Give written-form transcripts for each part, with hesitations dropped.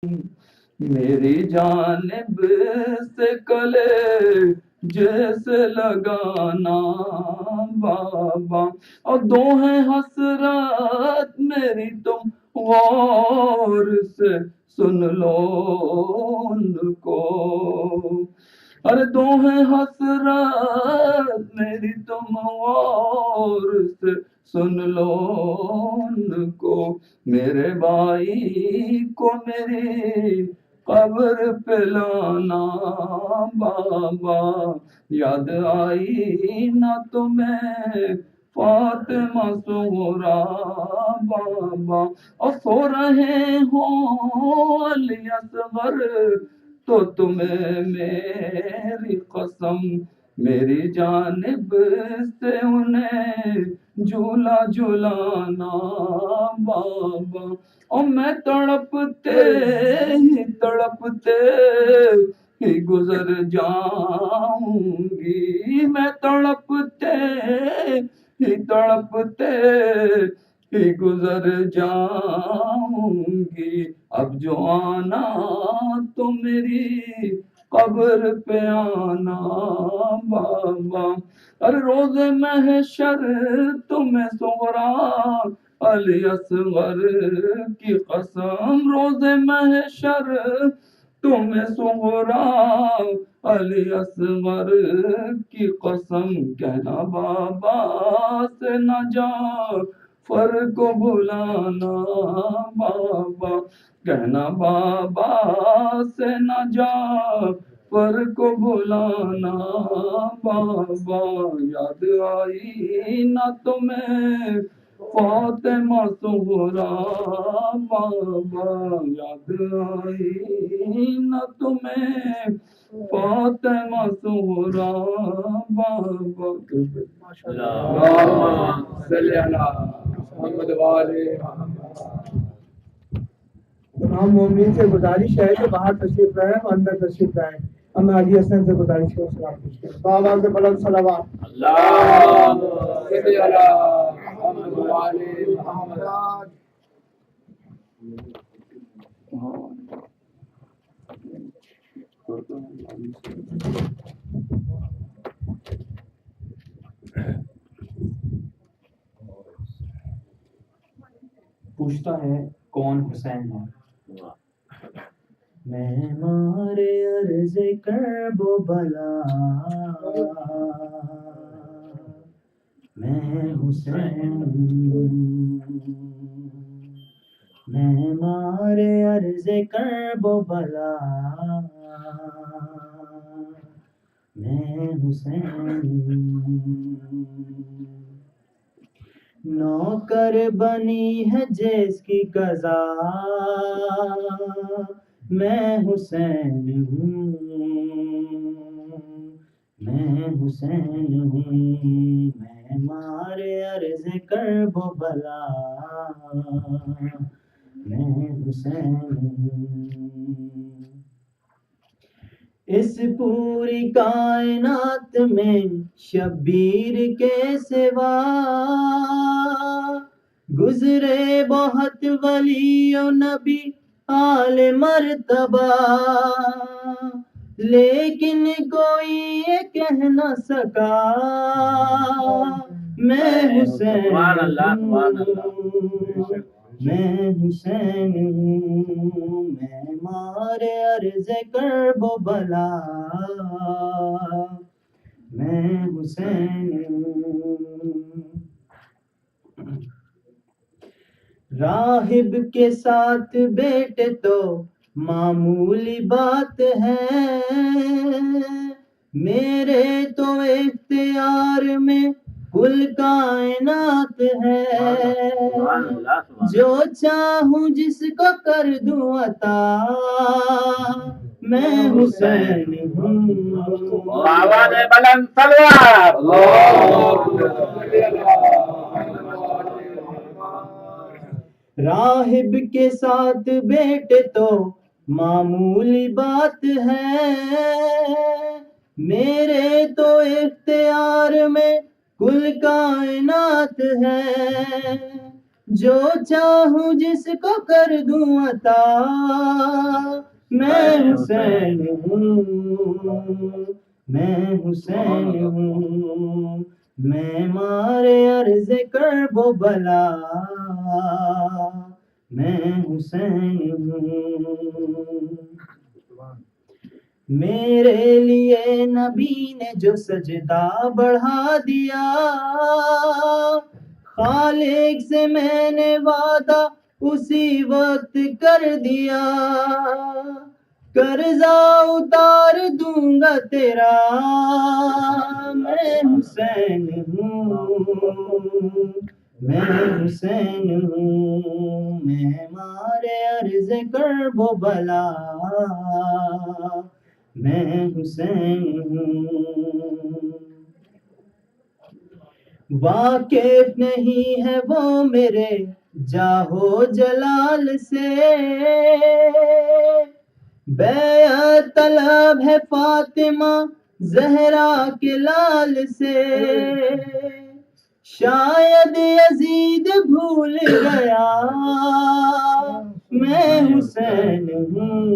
میری جانب سے کلے جیسے لگانا بابا، اور دو ہیں حسرت میری تم غور سے سن لو ان کو، ارے دو ہیں حسرت میری تم غور سے سن لو ان کو، میرے بھائی کو میری قبر پہ لانا بابا، یاد آئی نہ تمہیں فاطمہ زہرا بابا، اور سو رہے ہوں علی اصغر تو تمہیں میری قسم، میری جانب سے انہیں جھولا جھولانا بابا، اور میں تڑپتے ہی گزر جاؤں گی، میں تڑپتے ہی گزر جاؤں گی، اب جو آنا تو میری قبر پہ آنا بابا، ارے روز محشر تمہیں سغرا علی اصغر کی قسم، روز محشر تمہیں سغرا علی اصغر کی قسم، کہنا بابا سے نہ جا فر کو بلانا بابا، کہنا بابا سے نہ جا پر کو بلانا بابا، یاد آئی نہ تمہیں فاطمہ زہرا بابا، یاد آئی نہ تمہیں فاطمہ زہرا بابا، اللہم صلی علی محمد وآلِ محمد۔ تمام مومنین سے گزارش ہے کہ باہر تشریف لائیں اور اندر تشریف لائیں۔ ہم حاجی حسن سے گزارش ہے سلام پیش کریں۔ بابا سے بلند صلوات۔ اللہم صلی علی محمد وآلِ محمد۔ پوچھتا ہے کون حسین ہے؟ میں مارے عرض کرب و بلا، میں حسین میں مارے عرض کرب و بلا، میں حسین نوکر بنی ہے جس کی قضا، میں حسین ہوں، میں حسین ہوں، میں مارے عرض کرب و بلا، میں حسین ہوں۔ اس پوری کائنات میں شبیر کے سوا گزرے بہت ولی و نبی آل مرتبہ، لیکن کوئی یہ کہہ نہ سکا میں حسین ہوں، میں حسین ہوں، میں مارے عرض کرب و بلا، میں حسین ہوں۔ راہب کے ساتھ بیٹے تو معمولی بات ہے، میرے تو اختیار میں کل کائنات ہے، جو چاہوں جس کو کر دوں عطا، میں حسین ہوں، آواز بلند صلوات۔ راہب کے ساتھ بیٹے تو معمولی بات ہے، میرے تو اختیار میں کل کائنات ہے، جو چاہوں جس کو کر دوں عطا، میں حسین ہوں، میں حسین ہوں، میں مارے عرض کرب و بلا، میں حسین ہوں۔ میرے لیے نبی نے جو سجدہ بڑھا دیا، خالق سے میں نے وعدہ اسی وقت کر دیا، قرضہ اتار دوں گا تیرا، میں حسین ہوں، میں حسین ہوں، میں مارے عرض کرب و بلا، میں حسین ہوں۔ واقف نہیں ہے وہ میرے جاہو جلال سے، بیعت طلب ہے فاطمہ زہرا کے لال سے، شاید یزید بھول گیا میں حسین ہوں،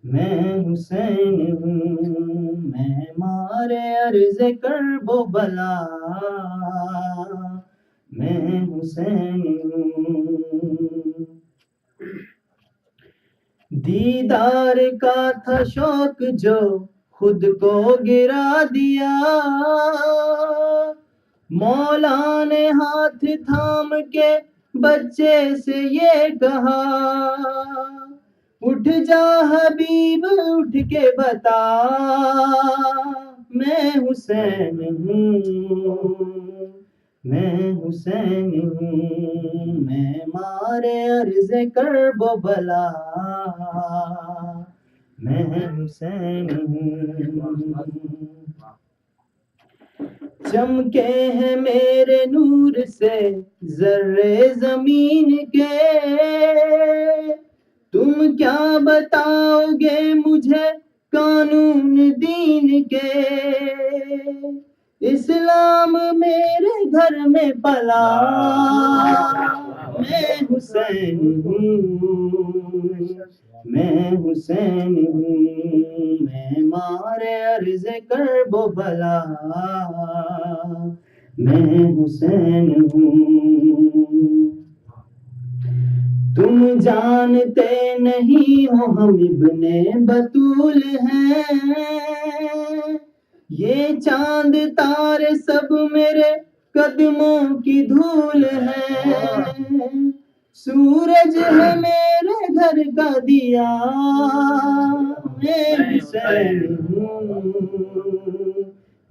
میں حسین ہوں، میں مارے عرض کرب و بلا، میں حسین ہوں۔ دیدار کا تھا شوق جو خود کو گرا دیا، مولا نے ہاتھ تھام کے بچے سے یہ کہا، اٹھ جا حبیب اٹھ کے بتا، میں حسین ہوں، میں حسین ہوں، میں مارے عرض کرب و بلا، میں حسین ہوں۔ چمکے ہیں میرے نور سے ذرے زمین کے، تم کیا بتاؤ گے مجھے قانون دین کے، اسلام میرے گھر میں پلا، میں حسین ہوں، میں حسین ہوں، میں مارے عرض کرب و بلا، میں حسین ہوں۔ تم جانتے نہیں ہو ہم ابن بطول ہیں، یہ چاند تارے سب میرے قدموں کی دھول ہے، سورج ہے میرے گھر کا دیا، میں حسین ہوں،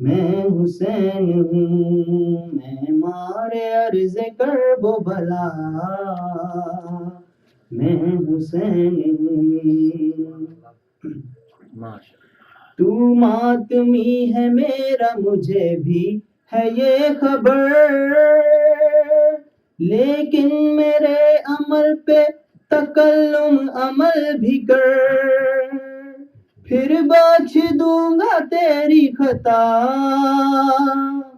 میں حسین ہوں، میں مارے عرض کرب و بلا، میں حسین ہوں۔ تو ماتمی ہے میرا مجھے بھی ہے یہ خبر، لیکن میرے عمل پہ تکلم عمل بھی کر، پھر بخش دوں گا تیری خطا،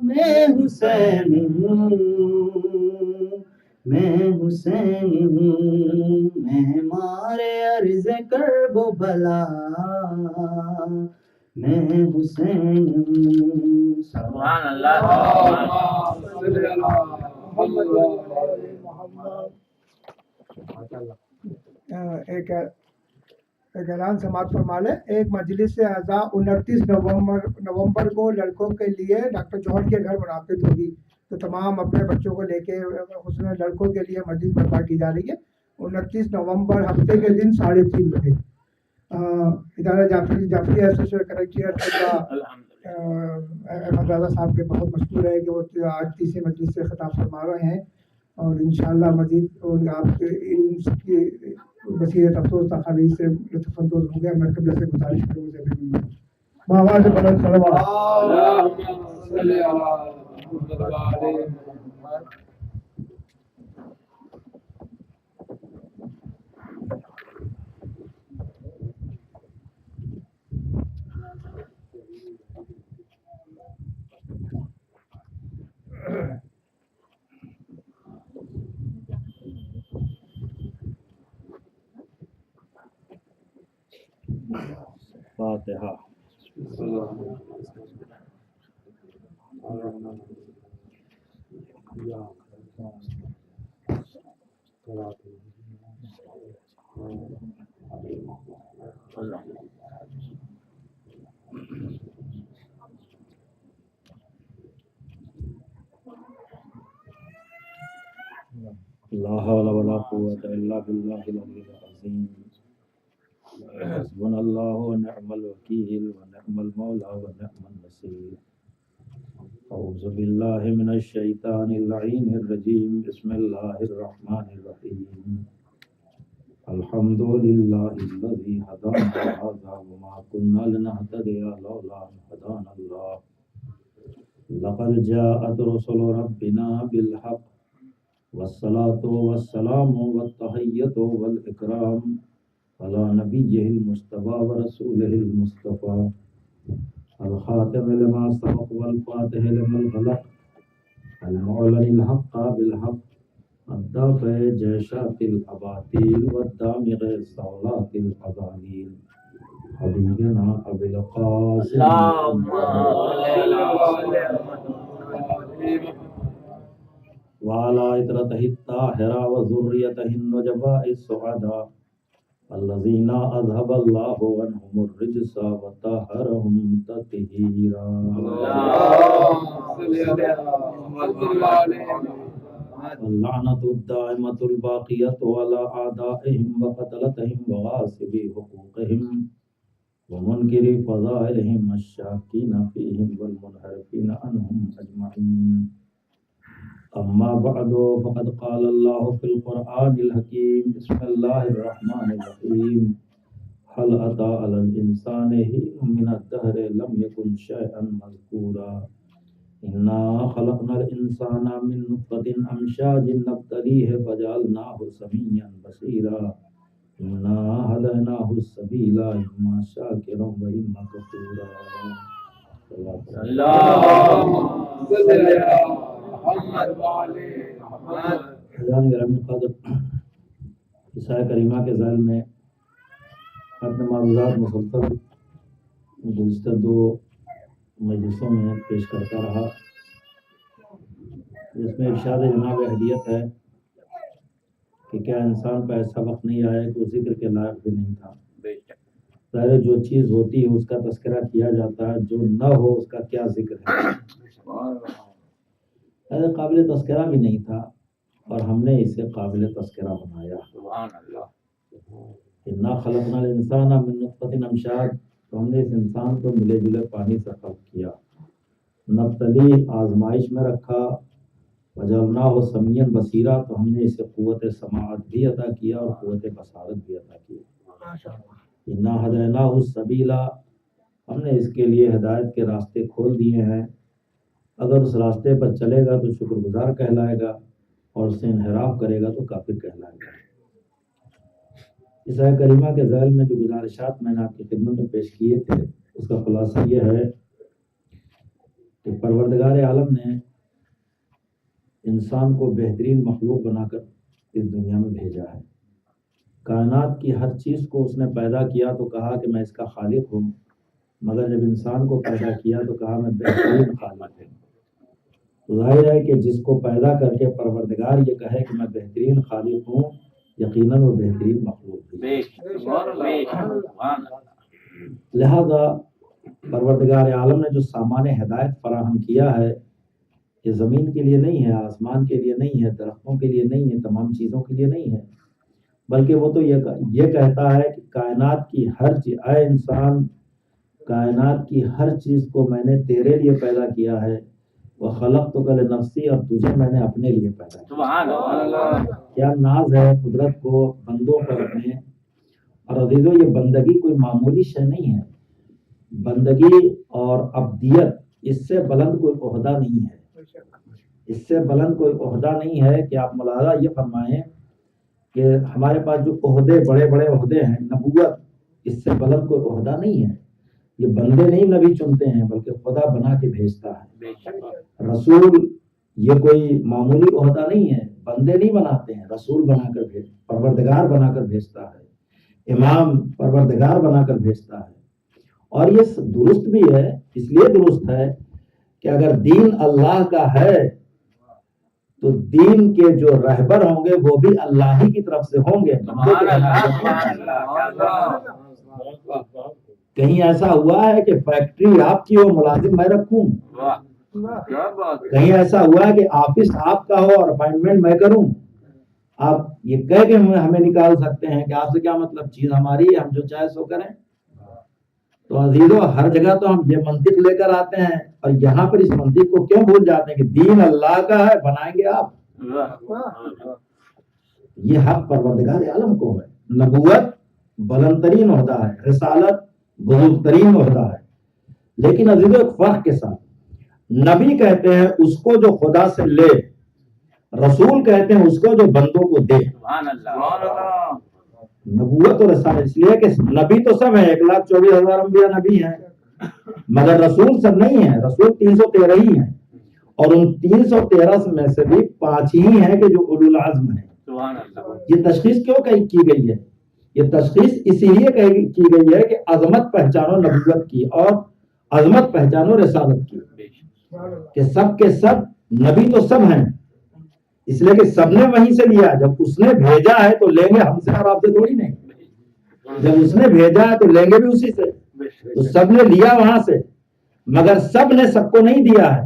میں حسین ہوں، میں حسین ہوں، میں مارے عرض کرب و بلا، میں حسین ہوں۔ سبحان اللہ، ایک اعلان سماعت فرما لیں۔ ایک مجلس اعضاء 29 نومبر کو لڑکوں کے لیے ڈاکٹر جوہر کے گھر منعقد ہوگی، تو تمام اپنے بچوں کو لے کے خصوصاً لڑکوں کے لیے مجلس برپا کی جا رہی ہے 29 نومبر ہفتے کے دن 3:30 بجے۔ ادارہ جعفری ایسوسیشن کریکٹر احمد رضا صاحب کے بہت مشکور ہے کہ وہ آج تیسری مجلس سے خطاب فرما رہے ہیں، اور انشاءاللہ مزید آپ کے ان کی بصیرت افسوس تقاریر سے لطف اندوز ہوں گے۔ میں قبلہ سے گزارش کروں گا بآواز بلند صلوات۔ فاتحہ. لا حول ولا قوة الا بالله العلي العظيم. حسبنا الله ونعم الوكيل ونعم المولى ونعم النصير. أعوذ بالله من الشيطان اللعين الرجيم. بسم الله الرحمن الرحيم. الحمد لله الذي هدانا لهذا وما كنا لنهتدي لولا أن هدانا الله. لقد جاءت رسل ربنا بالحق والصلاة والسلام والتحية والإكرام على نبيه المصطفى ورسوله المصطفى الخاتم لما سبق والفاتح لما الغلق المعلن الحق بالحق الدافع جيشات الأباطيل والدامغ صولات الأضاليل حبيبنا أبي القاسم وعلى إطرته الطاهرة وذريته النجباء السعداء الذين أذهب الله عنهم الرجس وطهرهم تطهيرا. اللعنة الدائمة الباقية على أعدائهم وقتلتهم وغاصبي حقوقهم ومنكري فضائلهم الشاكين فيهم والمنحرفين عنهم أجمعين. أما بعد فقد قال الله في القرآن الحكيم. بسم الله الرحمن الرحيم. هل أتى على الإنسان حين من الدهر لم يكن شيئا مذكورا. إنا خلقنا الإنسان من نطفة أمشاج نبتليه فجعلناه سميعا بصيرا. إنا هديناه السبيل إما شاكرا وإما كفورا. خزان گرامی قدر، عیسیٰ کریمہ کے ذیل میں اپنے معروضات مسلسل گزشتہ 2 مجلسوں میں پیش کرتا رہا، جس میں ارشاد جناب ہدیت ہے کہ کیا انسان کا ایسا وقت نہیں آیا کہ وہ ذکر کے لائق بھی نہیں تھا. ظاہر جو چیز ہوتی ہے اس کا تذکرہ کیا جاتا ہے، جو نہ ہو اس کا کیا ذکر ہے. قابل تذکرہ بھی نہیں تھا اور ہم نے اسے قابل تذکرہ بنایا. انا خلقنا الانسان من نطفۃ امشاج، تو ہم نے اس انسان کو ملے جلے پانی سے خلق کیا. نبتلی، آزمائش میں رکھا. وجعلناہ سمیعا بصیرا، تو ہم نے اسے قوت سماعت بھی عطا کیا اور قوت بصارت بھی عطا کیا. انا ہدیناہ السبیل، ہم نے اس کے لیے ہدایت کے راستے کھول دیے ہیں. اگر اس راستے پر چلے گا تو شکر گزار کہلائے گا، اور اس سے انحراف کرے گا تو کافر کہلائے گا. عیسیٰ کریمہ کے ذیل میں جو گزارشات میں نے آپ کی خدمت میں پیش کیے تھے، اس کا خلاصہ یہ ہے کہ پروردگار عالم نے انسان کو بہترین مخلوق بنا کر اس دنیا میں بھیجا ہے. کائنات کی ہر چیز کو اس نے پیدا کیا تو کہا کہ میں اس کا خالق ہوں، مگر جب انسان کو پیدا کیا تو کہا میں بہترین خالق ہوں. تو ظاہر ہے کہ جس کو پیدا کر کے پروردگار یہ کہے کہ میں بہترین خالق ہوں، یقیناً وہ بہترین مخلوق ہے. لہذا پروردگار عالم نے جو سامان ہدایت فراہم کیا ہے، یہ زمین کے لیے نہیں ہے، آسمان کے لیے نہیں ہے، درختوں کے لیے نہیں ہے، تمام چیزوں کے لیے نہیں ہے، بلکہ وہ تو یہ کہتا ہے کہ کائنات کی ہر چیز، اے انسان، کائنات کی ہر چیز کو میں نے تیرے لیے پیدا کیا ہے. وَخَلَقْتُكَ لِنَفْسِي، اور تجھے میں نے اپنے لیے پیدا کیا. کیا ناز ہے قدرت کو بندوں پر اپنے. اور عزیزو، یہ بندگی کوئی معمولی شے نہیں ہے. بندگی اور عبدیت، اس سے بلند کوئی عہدہ نہیں ہے. اس سے بلند کوئی عہدہ نہیں ہے کہ آپ ملاحظہ یہ فرمائیں کہ ہمارے پاس جو عہدے، بڑے بڑے عہدے ہیں، نبوت، اس سے بلند کوئی عہدہ نہیں ہے. یہ بندے نہیں نبی چنتے ہیں، بلکہ خدا بنا کے بھیجتا ہے. رسول یہ کوئی معمولی عہدہ نہیں ہے، بندے نہیں بناتے ہیں، رسول بنا کر پروردگار بنا کر بھیجتا ہے. امام پروردگار بنا کر بھیجتا ہے. اور یہ درست بھی ہے، اس لیے درست ہے کہ اگر دین اللہ کا ہے تو دین کے جو رہبر ہوں گے وہ بھی اللہ ہی کی طرف سے ہوں گے. کہیں ایسا ہوا ہے کہ فیکٹری آپ کی ہو ملازم میں رکھوں؟ کہیں ایسا ہوا ہے کہ آفس آپ کا ہو اور اپائنٹمنٹ میں کروں؟ آپ یہ کہہ کے ہمیں نکال سکتے ہیں کہ آپ سے کیا مطلب، چیز ہماری ہے، ہم جو چاہے سو کریں. تو عزیزو، ہر جگہ تو ہم یہ منطق لے کر آتے ہیں اور یہاں پر اس منطق کو کیوں بھول جاتے ہیں کہ دین اللہ کا ہے، بنائیں گے آپ. یہ حق پروردگار عالم کو ہے. نبوت بلند ترین عہدہ ہے، رسالت بزرگ ترین عہدہ ہے. لیکن عزیزو ایک فرق کے ساتھ، نبی کہتے ہیں اس کو جو خدا سے لے، رسول کہتے ہیں اس کو جو بندوں کو دے. نبوت اور رسالت، اس لیے کہ نبی تو سب ہیں، 1,24,000 انبیاء نبی ہیں، مگر رسول سب نہیں ہیں. رسول 313 ہی ہیں، اور ان 313 میں سے بھی 5 ہی ہیں کہ جو اولو العزم ہیں. یہ تشخیص کیوں کی گئی ہے؟ یہ تشخیص اسی لیے کی گئی ہے کہ عظمت پہچانو نبوت کی اور عظمت پہچانو رسالت کی، کہ سب کے سب نبی تو سب ہیں، اس لیے کہ سب نے وہیں سے لیا. جب اس نے بھیجا ہے تو لیں گے ہم سے اور آپ سے تھوڑی نہیں. جب اس نے بھیجا ہے تو لیں گے بھی اسی سے. تو سب نے لیا وہاں سے، مگر سب نے سب کو نہیں دیا ہے.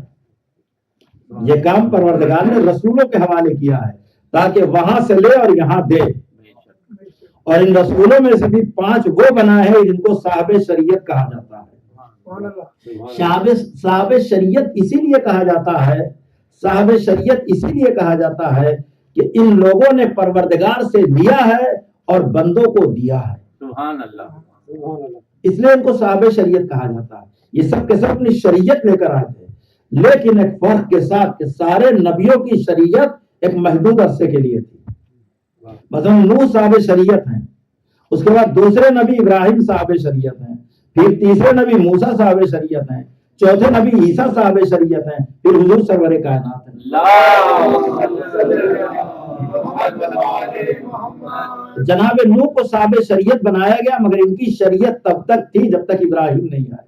یہ کام پروردگار نے رسولوں کے حوالے کیا ہے تاکہ وہاں سے لے اور یہاں دے. اور ان رسولوں میں سے بھی 5 وہ بنائے ہیں جن کو صاحب شریعت کہا جاتا ہے. صاحب شریعت اسی لیے کہا جاتا ہے، صاحب شریعت اسی لیے کہا جاتا ہے کہ ان لوگوں نے پروردگار سے لیا ہے اور بندوں کو دیا ہے. سبحان اللہ. اس لیے ان کو صاحب شریعت کہا جاتا ہے. یہ سب کے سب اپنی شریعت لے کر آئے تھے، لیکن ایک فرق کے ساتھ کہ سارے نبیوں کی شریعت ایک محدود عرصے کے لیے تھی. مثلا نوح صاحب شریعت ہیں، اس کے بعد دوسرے نبی ابراہیم صاحب شریعت ہیں، پھر تیسرے نبی موسیٰ صاحب شریعت ہیں، چوتھے نبی عیسیٰ صاحب شریعت ہیں، پھر حضور سرور کائنات ہیں. جناب نوح کو صاحب شریعت بنایا گیا، مگر ان کی شریعت تب تک تھی جب تک ابراہیم نہیں آئے.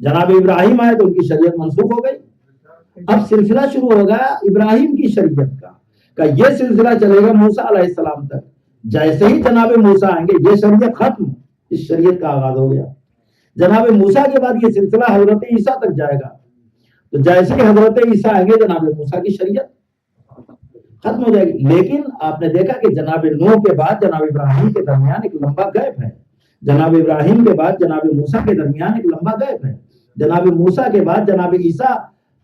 جناب ابراہیم آئے تو ان کی شریعت منسوخ ہو گئی. اب سلسلہ شروع ہوگا ابراہیم کی شریعت کا، کہ یہ سلسلہ چلے گا موسیٰ علیہ السلام تک. جیسے ہی جناب موسیٰ آئیں گے یہ شریعت ختم، اس شریعت کا آغاز ہو گیا. جناب موسیٰ کے بعد یہ سلسلہ حضرت عیسیٰ تک جائے گا. تو جیسے ہی حضرت عیسیٰ آئیں گے جناب موسیٰ کی شریعت ختم ہو جائے گی. لیکن آپ نے دیکھا کہ جناب نوح کے بعد جناب ابراہیم کے درمیان ایک لمبا گیپ ہے. جناب ابراہیم کے بعد جناب موسیٰ کے درمیان ایک لمبا گیپ ہے. جناب موسیٰ کے بعد جناب عیسیٰ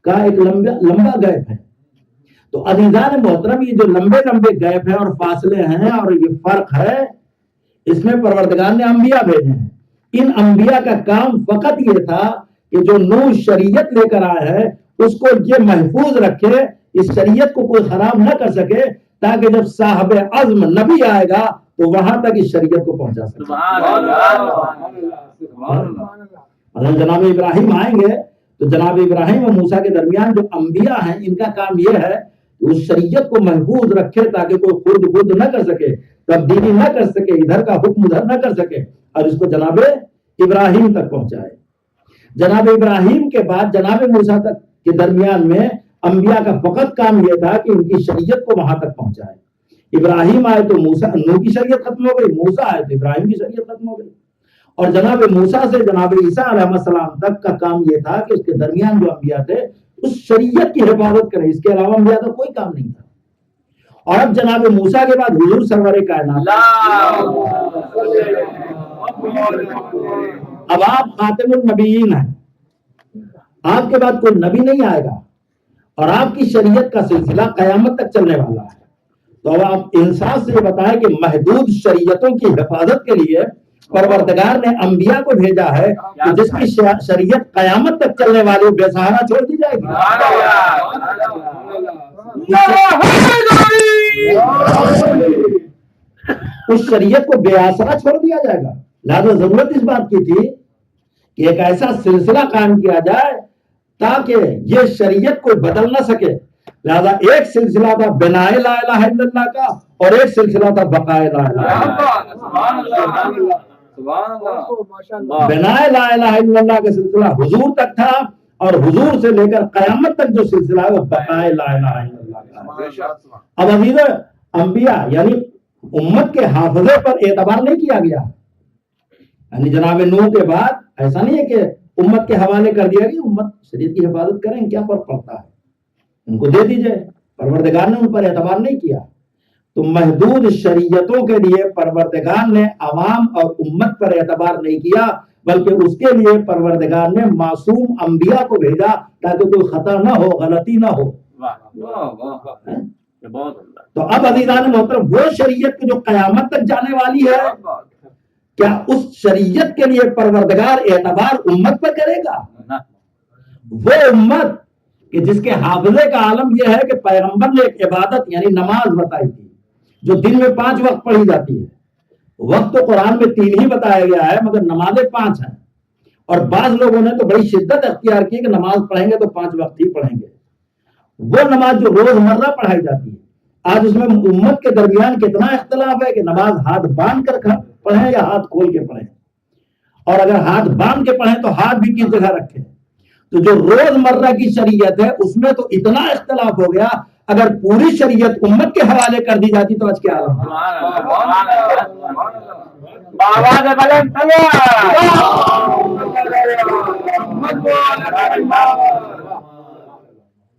کا ایک لمبا گیپ ہے. تو عزیزان محترم، یہ جو لمبے لمبے گیپ ہیں اور فاصلے ہیں اور یہ فرق ہے، اس میں پروردگار نے انبیاء بھیجے ہیں. ان انبیاء کا کام فقط یہ تھا کہ جو نوح شریعت لے کر آئے ہے اس کو یہ محفوظ رکھے، اس شریعت کو کوئی خراب نہ کر سکے، تاکہ جب صاحب عزم نبی آئے گا تو وہاں تک اس شریعت کو پہنچا سکے. اگر جناب ابراہیم آئیں گے تو جناب ابراہیم اور موسیٰ کے درمیان جو انبیاء ہیں ان کا کام یہ ہے کہ اس شریعت کو محفوظ رکھے تاکہ کوئی خرد برد نہ کر سکے، تبدیلی نہ کر سکے، ادھر کا حکم ادھر نہ کر سکے، اور اس کو جناب ابراہیم تک پہنچائے. جناب ابراہیم کے بعد جناب موسیٰ تک کے درمیان میں انبیاء کا فقط کام یہ تھا کہ ان کی شریعت کو وہاں تک پہنچائے. ابراہیم آئے تو نوح کی شریعت ختم ہو گئی، موسیٰ آئے تو ابراہیم کی شریعت ختم ہو گئی. اور جناب موسیٰ سے جناب عیسیٰ علیہ السلام تک کا کام یہ تھا کہ اس کے درمیان جو انبیاء تھے اس شریعت کی حفاظت کریں، اس کے علاوہ انبیاء کا کوئی کام نہیں تھا. اور اب جناب موسیٰ کے بعد حضور سرور کائنات، اب آپ خاتم النبیین ہیں، آپ کے بعد کوئی نبی نہیں آئے گا اور آپ کی شریعت کا سلسلہ قیامت تک چلنے والا ہے. تو اب آپ انصاف سے یہ بتائیں کہ محدود شریعتوں کی حفاظت کے لیے پروردگار نے انبیاء کو بھیجا ہے کہ جس کی شریعت قیامت تک چلنے والی بے سہارا چھوڑ دی جائے گی. اس شریعت کو بے آسرا چھوڑ دیا جائے گا. لہذا ضرورت اس بات کی تھی کہ ایک ایسا سلسلہ قائم کیا جائے تاکہ یہ شریعت کوئی بدل نہ سکے، لہذا ایک سلسلہ تھا بنائے لا الہ الا اللہ کا اور ایک سلسلہ تھا بقائے لا الہ الا اللہ۔ سبحان اللہ سبحان اللہ ماشاء اللہ بنائے لا الہ الا اللہ کا سلسلہ حضور تک تھا اور حضور سے لے کر قیامت تک جو سلسلہ ہے وہ بقائے لا الہ الا اللہ کا ہے۔ اب عزیز انبیاء یعنی امت کے حافظے پر اعتبار نہیں کیا گیا، یعنی جناب نوح کے بعد ایسا نہیں ہے کہ امت کے حوالے کر دیا گیا، امت شریعت کی حفاظت کریں، کیا فرق پڑتا ہے، ان کو دے دیجئے۔ پروردگار نے ان پر اعتبار نہیں کیا، تو محدود شریعتوں کے لیے پروردگار نے عوام اور امت پر اعتبار نہیں کیا، بلکہ اس کے لیے پروردگار نے معصوم انبیاء کو بھیجا تاکہ کوئی خطا نہ ہو، غلطی نہ ہو۔ تو اب عزیزان محترم وہ شریعت جو قیامت تک جانے والی ہے، کیا اس شریعت کے لیے پروردگار اعتبار امت پر کرے گا؟ وہ امت کہ جس کے حافظے کا عالم یہ ہے کہ پیغمبر نے ایک عبادت یعنی نماز بتائی تھی جو دن میں 5 وقت پڑھی جاتی ہے۔ وقت تو قرآن میں 3 ہی بتایا گیا ہے مگر نمازیں 5 ہیں، اور بعض لوگوں نے تو بڑی شدت اختیار کی کہ نماز پڑھیں گے تو 5 وقت ہی پڑھیں گے۔ وہ نماز جو روزمرہ پڑھائی جاتی ہے، آج اس میں امت کے درمیان کتنا اختلاف ہے کہ نماز ہاتھ باندھ کر پڑھیں یا ہاتھ کھول کے پڑھیں، اور اگر ہاتھ باندھ کے پڑھیں تو ہاتھ بھی کس جگہ رکھیں۔ تو جو روزمرہ کی شریعت ہے اس میں تو اتنا اختلاف ہو گیا، اگر پوری شریعت امت کے حوالے کر دی جاتی تو آج کیا حالت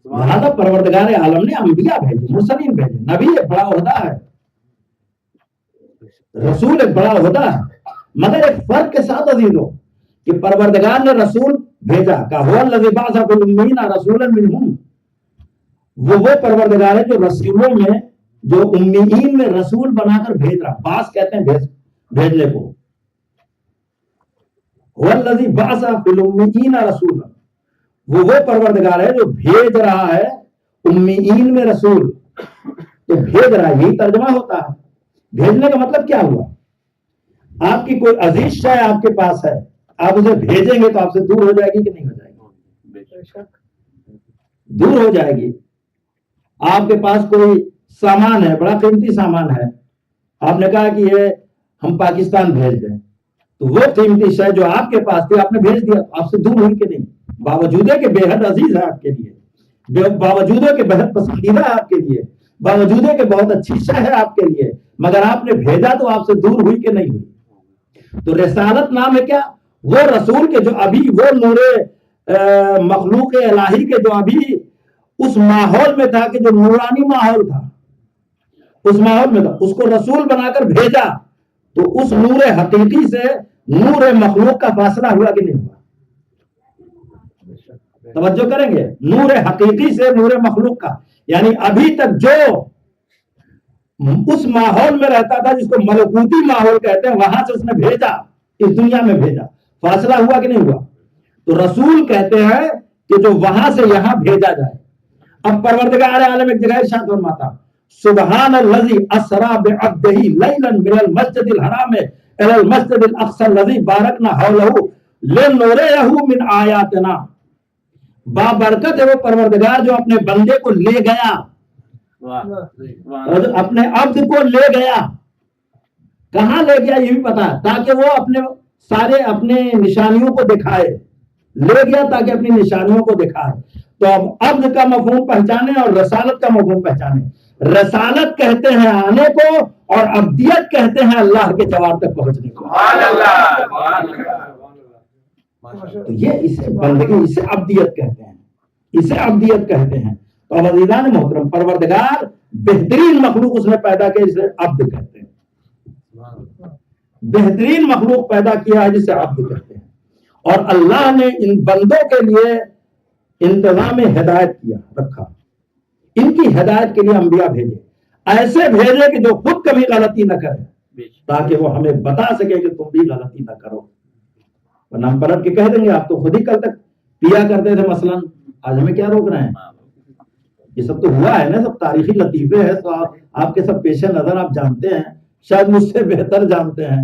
لہذا پروردگار عالم نے انبیاء بھیجے، مرسلین بھیجے۔ نبی ایک بڑا عہدہ ہے، رسول ایک بڑا عہدہ ہے، مگر ایک فرق کے ساتھ عزیزوں کہ پروردگار نے رسول بھیجا، کہا هو الذی بعث فی الامین رسولا منہم، وہ پروردگار ہے جو رسولوں میں جو امیین میں رسول بنا کر بھیج رہا، باس کہتے ہیں بھیجنے کو، هو الذی بعث فی الامین رسولا، وہ پروردگار ہے جو بھیج رہا ہے امیین میں رسول۔ تو بھیج رہا ہے یہی ترجمہ ہوتا ہے۔ بھیجنے کا مطلب کیا ہوا؟ آپ کی کوئی عزیز شے آپ کے پاس ہے، آپ اسے بھیجیں گے تو آپ سے دور ہو جائے گی کہ نہیں ہو جائے گی؟ دور ہو جائے گی۔ آپ کے پاس کوئی سامان ہے، بڑا قیمتی سامان ہے، آپ نے کہا کہ یہ ہم پاکستان بھیج دیں، تو وہ قیمتی شے جو آپ کے پاس تھی آپ نے بھیج دیا، آپ سے دور ہوئی کہ نہیں؟ باوجود ہے کہ بے حد عزیز ہے آپ کے لیے، باوجود ہے کہ بہت پسندیدہ ہے آپ کے لیے، باوجود ہے کہ بہت اچھی شے ہے آپ کے لیے، مگر آپ نے بھیجا تو آپ سے دور ہوئی کہ نہیں ہوئی؟ تو رسالت نام ہے کیا؟ وہ رسول کے جو ابھی وہ نور مخلوق الہی کے جو ابھی اس ماحول میں تھا کہ جو نورانی ماحول تھا، اس ماحول میں تھا، اس کو رسول بنا کر بھیجا، تو اس نور حقیقی سے نور مخلوق کا فاصلہ ہوا کہ نہیں ہوا؟ توجہ کریں گے، نور حقیقی سے نور مخلوق کا، یعنی ابھی تک جو اس ماحول میں رہتا تھا جس کو ملکوتی ماحول کہتے ہیں، وہاں سے اس نے بھیجا، اس دنیا میں بھیجا، فاصلہ ہوا کہ نہیں ہوا؟ تو رسول کہتے ہیں کہ جو وہاں سے یہاں بھیجا جائے۔ اب پروردگار عالم ایک جگہ ارشاد فرماتا، سبحان الذی اسری بعبدہ لیلا من المسجد الحرام الی المسجد الاقصی الذی بارکنا حولہ لنریہ من آیاتنا۔ بابرکت ہے وہ پروردگار جو اپنے بندے کو لے گیا، اپنے عبد کو لے گیا، کہاں لے گیا یہ بھی پتا ہے، تاکہ وہ اپنے نشانیوں کو دکھائے، لے گیا تاکہ اپنی نشانیوں کو دکھائے۔ تو اب عبد کا مفہوم پہچانے اور رسالت کا مفہوم پہچانے۔ رسالت کہتے ہیں آنے کو اور عبدیت کہتے ہیں اللہ کے جوار تک پہنچنے کو۔ تو یہ اسے بندگی، اسے عبدیت کہتے ہیں، اسے عبدیت کہتے ہیں۔ تو اب عزیزان محترم، پروردگار بہترین مخلوق اس نے پیدا کیا جسے عبد کہتے ہیں، بہترین مخلوق پیدا کیا ہے جسے عبد کہتے ہیں، اور اللہ نے ان بندوں کے لیے انتظام ہدایت کیا رکھا، ان کی ہدایت کے لیے انبیاء بھیجے، ایسے بھیجے کہ جو خود کبھی غلطی نہ کرے تاکہ وہ ہمیں بتا سکے کہ تم بھی غلطی نہ کرو، ورنہ ہم پلٹ کے کہہ دیں گے آپ تو خود ہی کل تک پیا کرتے تھے مثلا، آج ہمیں کیا روک رہے ہیں؟ یہ سب تو ہوا ہے نا، سب تاریخی لطیفے ہیں، تو آپ کے سب پیش نظر آپ جانتے ہیں، شاید مجھ سے بہتر جانتے ہیں،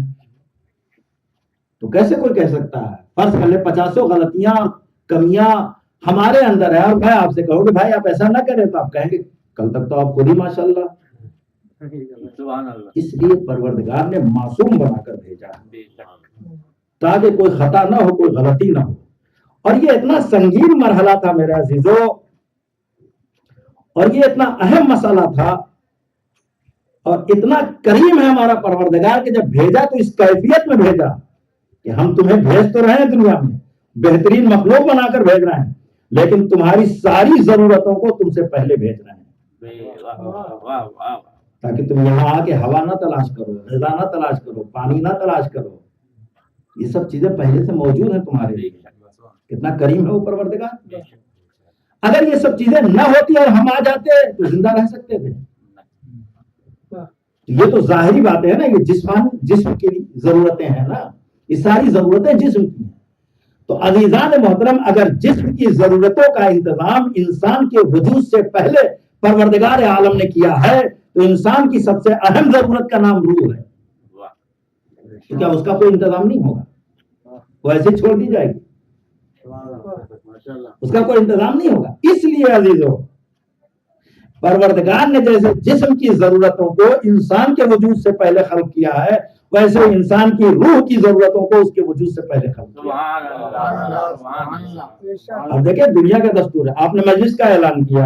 تو کیسے کوئی کہہ سکتا ہے؟ فرض کر لے 50 غلطیاں کمیاں ہمارے اندر ہے. اور میں آپ سے کہوں کہ بھائی آپ ایسا نہ کریں تو آپ کہیں گے کل تک تو آپ خود ہی ماشاءاللہ. اس لیے پروردگار نے معصوم بنا کر بھیجا تاکہ کوئی خطا نہ ہو, کوئی غلطی نہ ہو. اور یہ اتنا سنگین مرحلہ تھا میرے عزیزو, اور یہ اتنا اہم مسئلہ تھا, اور اتنا کریم ہے ہمارا پروردگار کہ جب بھیجا تو اس کیفیت میں بھیجا کہ ہم تمہیں بھیج تو رہے ہیں دنیا میں, بہترین مخلوق بنا کر بھیج رہے ہیں, لیکن تمہاری ساری ضرورتوں کو تم سے پہلے بھیج رہے ہیں تاکہ تم یہاں آ کے ہوا نہ تلاش کرو, غذا نہ تلاش کرو, پانی نہ تلاش کرو. یہ سب چیزیں پہلے سے موجود ہیں تمہارے لیے. کتنا کریم ہے وہ پروردگار. اگر یہ سب چیزیں نہ ہوتی اور ہم آ جاتے تو زندہ رہ سکتے تھے. یہ تو ظاہری باتیں ہیں نا, یہ جسم کی ضرورتیں ہیں نا, یہ ساری ضرورتیں جسم کی ہیں. تو عزیزان محترم, اگر جسم کی ضرورتوں کا انتظام انسان کے وجود سے پہلے پروردگار عالم نے کیا ہے تو انسان کی سب سے اہم ضرورت کا نام روح ہے. تو کیا اس کا کوئی انتظام نہیں ہوگا؟ وہ ایسے چھوڑ دی جائے گی؟ اس کا کوئی انتظام نہیں ہوگا. اس لیے عزیزو, پروردگار نے جیسے جسم کی ضرورتوں کو انسان کے وجود سے پہلے خلق کیا ہے, ویسے انسان کی روح کی ضرورتوں کو اس کے وجود سے پہلے خلق کیا. اب دیکھیں دنیا کا دستور ہے, آپ نے مجلس کا اعلان کیا,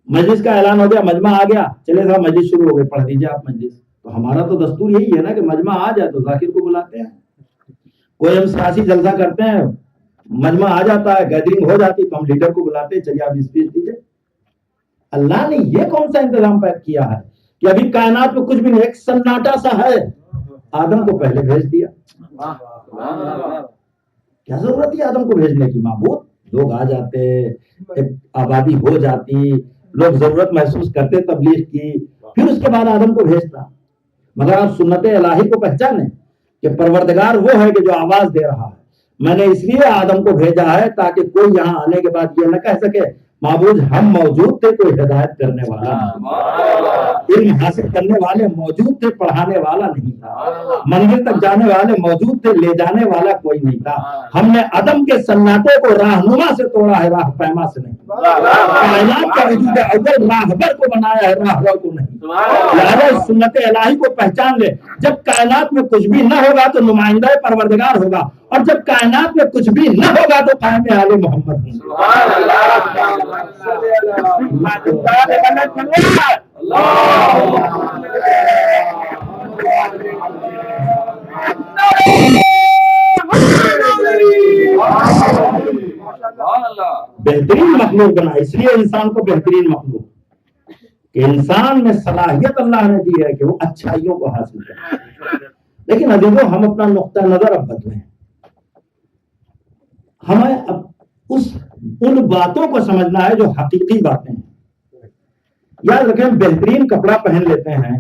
مجلس کا اعلان ہو گیا, مجمع آ گیا, چلے صاحب مجلس شروع ہو گئی, پڑھ دیجیے آپ مجلس. تو ہمارا تو دستور یہی ہے نا کہ مجمع آ جائے تو ذاکر کو بلاتے ہیں. کوئی ہم سیاسی جلسہ کرتے ہیں, مجمع آ جاتا ہے, گیدرنگ ہو جاتی تو ہم لیڈر کو بلاتے ہیں, چلیے آپ اسپیچ دیجیے. اللہ نے یہ کون سا انتظام پیدا کیا ہے کہ ابھی کائنات میں کچھ بھی نہیں, ایک سناٹا سا ہے, آدم کو پہلے بھیج دیا. کیا ضرورت ہے آدم کو بھیجنے کی؟ معبود لوگ آ جاتے, ایک آبادی ہو جاتی, لوگ ضرورت محسوس کرتے تبلیغ کی, پھر اس کے بعد آدم کو بھیجتا. مگر آپ سنت الہی کو پہچانیں کہ پروردگار وہ ہے کہ جو آواز دے رہا ہے. میں نے اس لیے آدم کو بھیجا ہے تاکہ کوئی یہاں آنے کے بعد یہ نہ کہہ سکے معبود ہم موجود تھے, کوئی ہدایت کرنے والا نہیں, علم حاصل کرنے والے موجود تھے, پڑھانے والا نہیں تھا, منزل تک جانے والے موجود تھے, لے جانے والا کوئی نہیں تھا. ہم نے عدم کے سناٹے کو راہنما سے توڑا ہے, راہ پیما سے نہیں. کائنات کا وجود اول راہبر کو بنایا ہے, راہبر کو نہیں. لہذا سنت الہی کو پہچان لے, جب کائنات میں کچھ بھی نہ ہوگا تو نمائندہ پروردگار ہوگا, اور جب کائنات میں کچھ بھی نہ ہوگا تو قائم آل محمد ہوں. بہترین مخلوق بنا, اس لیے انسان کو بہترین مخلوق کہ انسان میں صلاحیت اللہ نے دی ہے کہ وہ اچھائیوں کو حاصل کرے. لیکن عزیزو, ہم اپنا نقطہ نظر اب بدلیں. ہمیں اب ان باتوں کو سمجھنا ہے جو حقیقی باتیں ہیں. یاد رکھیں, ہم بہترین کپڑا پہن لیتے ہیں,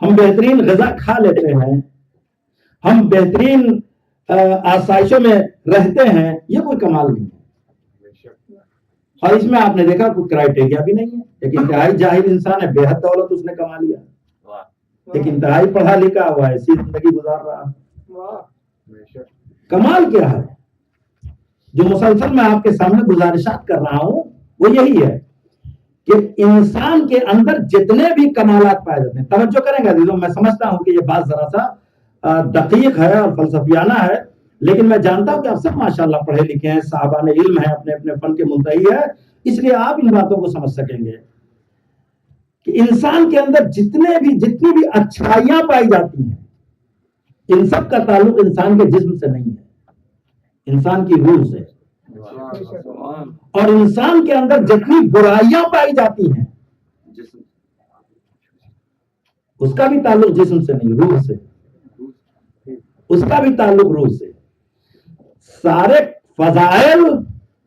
ہم بہترین غذا کھا لیتے ہیں, ہم بہترین آسائشوں میں رہتے ہیں, یہ کوئی کمال نہیں ہے. اور اس میں آپ نے دیکھا کوئی کرائٹیریا بھی نہیں ہے. ایک انتہائی جاہل انسان ہے, بے حد دولت اس نے کما لیا, ایک انتہائی پڑھا لکھا ہوا ہے, ایسی زندگی گزار رہا. کمال کیا ہے؟ جو مسلسل میں آپ کے سامنے گزارشات کر رہا ہوں وہ یہی ہے کہ انسان کے اندر جتنے بھی کمالات پائے جاتے ہیں, توجہ کریں گے عزیزوں, میں سمجھتا ہوں کہ یہ بات ذرا سا دقیق ہے اور فلسفیانہ ہے, لیکن میں جانتا ہوں کہ آپ سب ماشاءاللہ پڑھے لکھے ہیں, صاحبان علم ہیں, اپنے اپنے فن کے منتہی ہے, اس لیے آپ ان باتوں کو سمجھ سکیں گے کہ انسان کے اندر جتنی بھی اچھائیاں پائی جاتی ہیں, ان سب کا تعلق انسان کے جسم سے نہیں ہے, انسان کی روح سے. اور انسان کے اندر جتنی برائیاں پائی جاتی ہیں اس کا بھی تعلق جسم سے نہیں, روح سے. اس کا بھی تعلق روح سے. سارے فضائل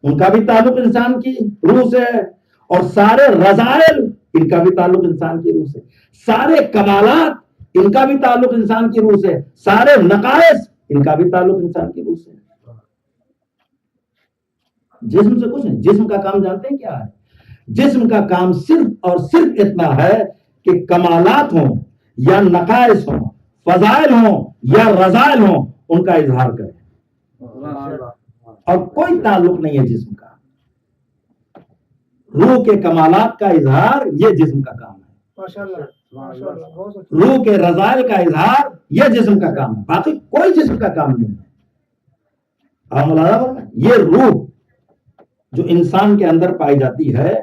ان کا بھی تعلق انسان کی روح سے ہے, اور سارے رذائل ان کا بھی تعلق انسان کی روح سے. سارے کمالات ان کا بھی تعلق انسان کی روح سے, سارے نقائص ان کا بھی تعلق انسان کی روح سے. جسم سے کچھ نہیں. جسم کا کام جانتے ہیں کیا ہے؟ جسم کا کام صرف اور صرف اتنا ہے کہ کمالات ہوں یا نقائص ہوں, فضائل ہوں یا رذائل ہوں, ان کا اظہار کرے. اور کوئی تعلق نہیں ہے جسم کا. روح کے کمالات کا اظہار یہ جسم کا کام ہے. ماشاءاللہ ماشاءاللہ بہت اچھا. روح کے رضائل کا اظہار یہ جسم کا کام ہے, باقی کوئی جسم کا کام نہیں ہے. آپ ملاحظہ کریں, یہ روح جو انسان کے اندر پائی جاتی ہے,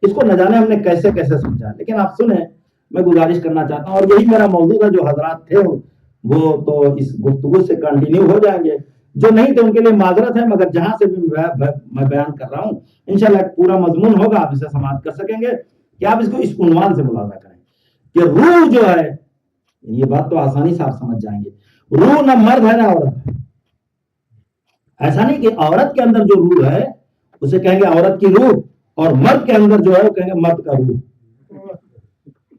اس کو نہ جانے ہم نے کیسے کیسے سمجھا. لیکن آپ سنیں, میں گزارش کرنا چاہتا ہوں, اور یہی میرا موضوع ہے. جو حضرات تھے وہ تو اس گفتگو سے کنٹینیو ہو جائیں گے, جو نہیں تھے ان کے لیے معذرت ہے, مگر جہاں سے بھی میں بیان کر رہا ہوں انشاءاللہ پورا مضمون ہوگا, آپ اسے سماعت کر سکیں گے کہ آپ اس کو اس عنوان سے ملاحظہ کریں کہ روح جو ہے, یہ بات تو آسانی سے آپ سمجھ جائیں گے, روح نہ مرد ہے نہ عورت ہے. ایسا نہیں کہ عورت کے اندر جو روح ہے اسے کہیں گے عورت کی روح, اور مرد کے اندر جو ہے وہ کہیں گے مرد کا روح.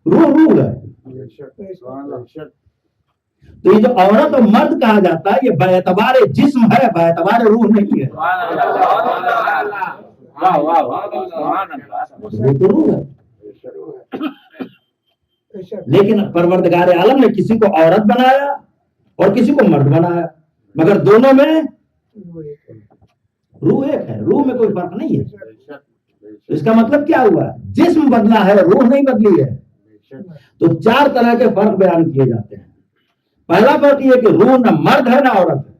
روح ہے. تو یہ جو عورت اور مرد کہا جاتا ہے یہ باعتبار جسم ہے, باعتبار روح نہیں ہے. وہ تو روح ہے. لیکن پروردگار عالم نے کسی کو عورت بنایا اور کسی کو مرد بنایا, مگر دونوں میں روح ایک ہے, روح میں کوئی فرق نہیں ہے. اس کا مطلب کیا ہوا, جسم بدلا ہے, روح نہیں بدلی ہے. تو 4 طرح کے فرق بیان کیے جاتے ہیں. پہلا فرق یہ کہ روح نہ مرد ہے نہ عورت ہے,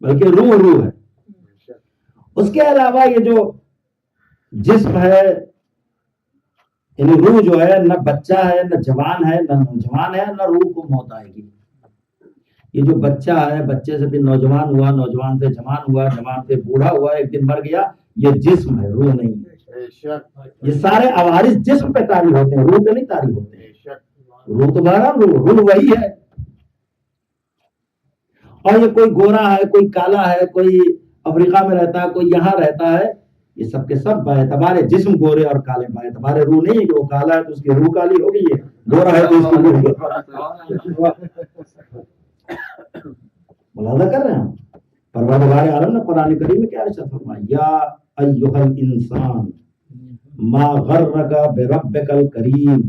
بلکہ روح ہے. اس کے علاوہ یہ جو جسم ہے, یعنی روح جو ہے نہ بچہ ہے نہ جوان ہے نہ نوجوان ہے, نہ روح کو موت آئے گی. یہ جو بچہ ہے, بچے سے پھر نوجوان ہوا, نوجوان سے جوان ہوا, جوان سے بوڑھا ہوا, ایک دن مر گیا, یہ جسم ہے, روح نہیں ہے. یہ سارے عوارض جسم پہ طاری ہوتے ہیں, روح پہ نہیں طاری ہوتے ہیں. روح تو بہرحال روح وہی ہے. اور یہ کوئی گورا ہے, کوئی کالا ہے, کوئی افریقہ میں رہتا ہے, کوئی یہاں رہتا ہے, یہ سب کے سب باعتبار جسم گورے اور کالے, باعتبار روح نہیں ہے کہ وہ کالا ہے تو اس کی روح کالی ہوگی, یہ گورا ہے تو اس کی روح. ملاحظہ کر رہے ہیں. پروردگار عالم نے قرآن کریم میں کیا ارشاد فرمایا, یا ایھا الانسان ما غرک بربک الکریم,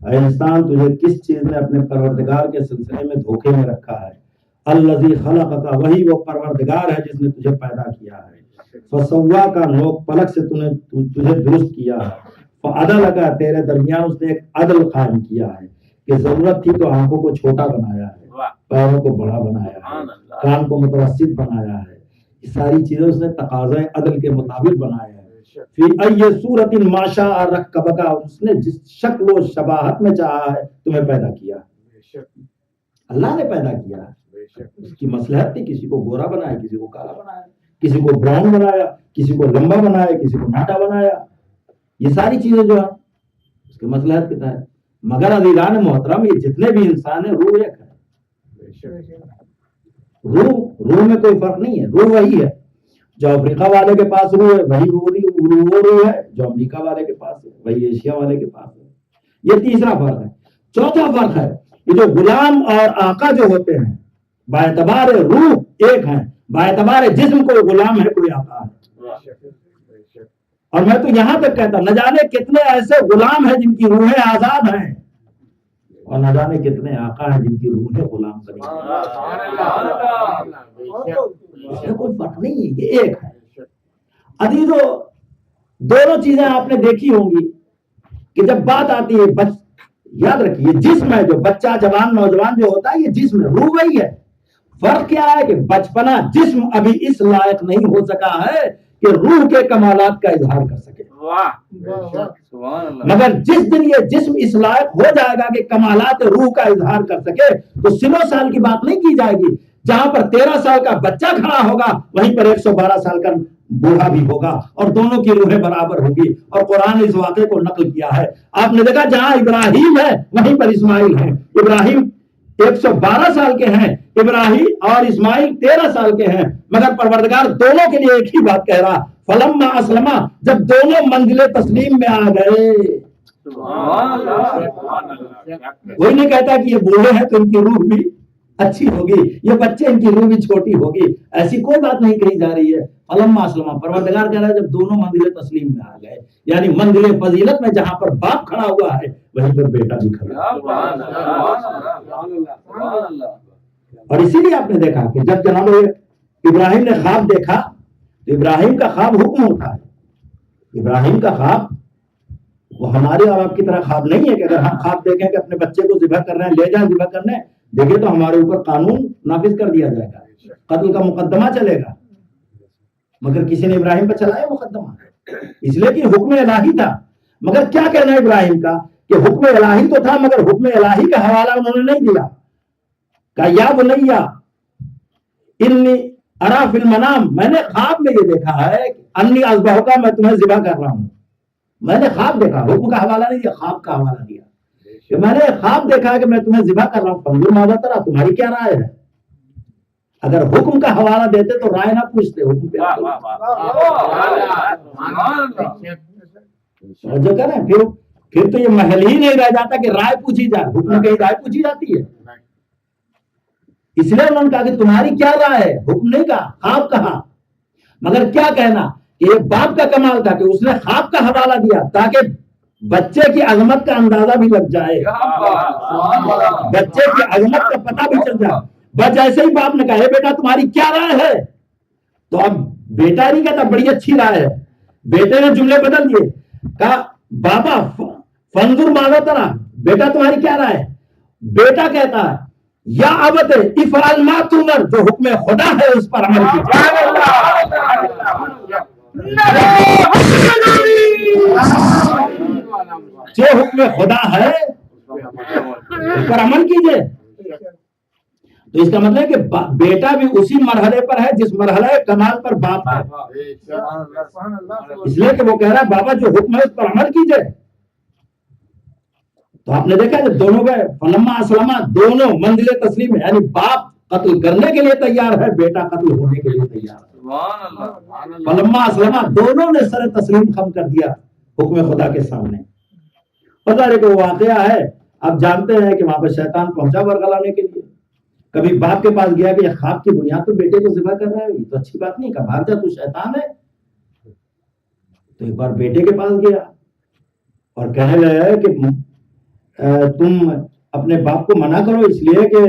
اے انسان تجھے کس چیز نے اپنے پروردگار کے سلسلے میں دھوکے میں رکھا ہے. الذی خلقک, وہی وہ پروردگار ہے جس نے تجھے پیدا کیا ہے. فسواک, نوک پلک سے تجھے درست کیا ہے. فعدلک, تیرے درمیان اس نے ایک عدل قائم کیا ہے کہ ضرورت تھی تو آنکھوں کو چھوٹا بنایا ہے, پیروں کو بڑا بنایا ہے, کان کو متوسط بنایا ہے. یہ ساری چیزیں اس نے تقاضۂ عدل کے مطابق بنایا ہے. فی ای صورت ما شاء رکبک, اس نے جس شکل و شباہت میں چاہا ہے تمہیں پیدا کیا. اللہ نے پیدا کیا ہے, اس کی مصلحت تھی. کسی کو گورا بنایا, کسی کو کالا بنایا, کسی کو براؤن بنایا, کسی کو لمبا بنایا, کسی کو ناٹا بنایا. یہ ساری چیزیں جو ہیں اس کی مصلحت کے تحت. مگر عزیزان محترم, یہ جتنے بھی انسان ہیں روح ایک ہے. روح میں کوئی فرق نہیں ہے, روح وہی ہے. جو افریقہ والے کے پاس روح ہے وہی وہ روح ہے, جو امریکہ والے کے پاس ہے وہی ایشیا والے کے پاس ہے. یہ تیسرا فرق ہے. چوتھا فرق ہے یہ جو غلام اور آقا جو ہوتے ہیں باعتبار روح ایک ہیں, باعتبار جسم کوئی غلام ہے کوئی آقا ہے. اور میں تو یہاں تک کہتا ہوں, نہ جانے کتنے ایسے غلام ہیں جن کی روحیں آزاد ہیں, اور نہ جانے کتنے آقا ہیں جن کی روحیں غلام بنی ہیں. اس میں کوئی فرق نہیں ہے, یہ ایک ہے. عزیزو, دونوں چیزیں آپ نے دیکھی ہوں گی کہ جب بات آتی ہے, یاد رکھیے جسم ہے, جو بچہ جوان نوجوان جو ہوتا ہے یہ جسم ہے, روح وہی ہے. فرق کیا ہے کہ بچپنا جسم ابھی اس لائق نہیں ہو سکا ہے کہ روح کے کمالات کا اظہار کر سکے. مگر جس دن یہ جسم اس لائق ہو جائے گا کہ کمالات روح کا اظہار کر سکے تو 100 سال کی بات نہیں کی جائے گی. جہاں پر 13 سال کا بچہ کھڑا ہوگا وہیں پر 112 سال کا بوڑھا بھی ہوگا, اور دونوں کی روحیں برابر ہوگی. اور قرآن اس واقعے کو نقل کیا ہے. آپ نے دیکھا جہاں ابراہیم ہے وہیں پر اسماعیل ہے. ابراہیم 112 سال کے ہیں, ابراہیم اور اسماعیل 13 سال کے ہیں, مگر پروردگار دونوں کے لیے ایک ہی بات کہہ رہا, فلما اسلما, جب دونوں منزل تسلیم میں آ گئے. کوئی نہیں کہتا کہ یہ بوڑھے ہیں تو ان کی روح بھی اچھی ہوگی, یہ بچے ان کی روح بھی چھوٹی ہوگی, ایسی کوئی بات نہیں کہی جا رہی ہے. فلما اسلما, پروردگار کہہ رہا ہے جب دونوں منزل تسلیم میں آ گئے, یعنی منزل فضیلت میں جہاں پر باپ کھڑا ہوا ہے وہیں پر بیٹا بھی کھڑا ہے. اور اسی لیے آپ نے دیکھا کہ جب جناب ابراہیم نے خواب دیکھا تو ابراہیم کا خواب حکم ہوتا ہے. ابراہیم کا خواب وہ ہمارے اور آپ کی طرح خواب نہیں ہے کہ اگر ہم خواب دیکھیں کہ اپنے بچے کو ذبح کر رہے ہیں لے جائیں ذبح کرنے دیکھیں تو ہمارے اوپر قانون نافذ کر دیا جائے گا, قتل کا مقدمہ چلے گا. مگر کسی نے ابراہیم پر چلایا مقدمہ, اس لیے کہ حکم الہی تھا. مگر کیا کہنا ہے ابراہیم کا کہ حکم الہی تو تھا مگر حکم الہی کا حوالہ انہوں نے نہیں دیا. کہا یا بنیا انی ارا فی المنام, میں نے خواب میں یہ دیکھا ہے انی اذبحک, میں تمہیں ذبح کر رہا ہوں. میں نے خواب دیکھا, حکم کا حوالہ نہیں دیا, خواب کا حوالہ دیا کہ میں نے خواب دیکھا ہے کہ میں تمہیں ذبح کر رہا ہوں. فانظر ماذا ترى, تمہاری کیا رائے ہے؟ اگر حکم کا حوالہ دیتے تو رائے نہ پوچھتے, حکم پہ جو کریں پھر تو یہ محل ہی نہیں رہ جاتا کہ رائے پوچھی جائے, حکم کی رائے پوچھی جاتی ہے. اس لیے انہوں نے کہا کہ تمہاری کیا رائے ہے, حکم نہیں کہا, خواب کہا. مگر کیا کہنا کہ یہ باپ کا کمال تھا کہ اس نے خواب کا حوالہ دیا تاکہ بچے کی عظمت کا اندازہ بھی لگ جائے, بچے کی عظمت کا پتہ بھی چل جائے. بس ایسے ہی باپ نے کہا ہے بیٹا تمہاری کیا رائے ہے, تو اب بیٹا نہیں کہتا بڑی اچھی رائے ہے, بیٹے نے جملے بدل دیے, کہا بابا فانظر ماذا ترى, بیٹا تمہاری کیا رائے ہے؟ بیٹا کہتا ہے یا ابت افعل ما تؤمر, جو حکم خدا ہے اس پر عمل کیجیے. جو حکم خدا ہے اس پر عمل کیجیے. تو اس کا مطلب ہے کہ بیٹا بھی اسی مرحلے پر ہے جس مرحلے کمال پر باپ ہے. اس لیے کہ وہ کہہ رہا ہے بابا جو حکم ہے اس پر عمل کیجیے. تو آپ نے دیکھا جب دونوں گئے فلما اسلما, دونوں منزل تسلیم ہے, یعنی باپ قتل کرنے کے لیے تیار ہے, بیٹا قتل ہونے کے لیے تیار ہے. فلما اسلما, دونوں نے سر تسلیم خم کر دیا حکم خدا کے سامنے. پتہ ہے کہ وہ واقعہ ہے, آپ جانتے ہیں کہ وہاں پہ شیطان پہنچا ورگلانے کے لیے. کبھی باپ کے پاس گیا کہ یہ خواب کی بنیاد پہ بیٹے کو ذبح کر رہا ہے, یہ تو اچھی بات نہیں, کہا بھاگ جا تو شیطان ہے. تو ایک بار بیٹے کے پاس گیا اور کہنے لگا کہ تم اپنے باپ کو منع کرو اس لیے کہ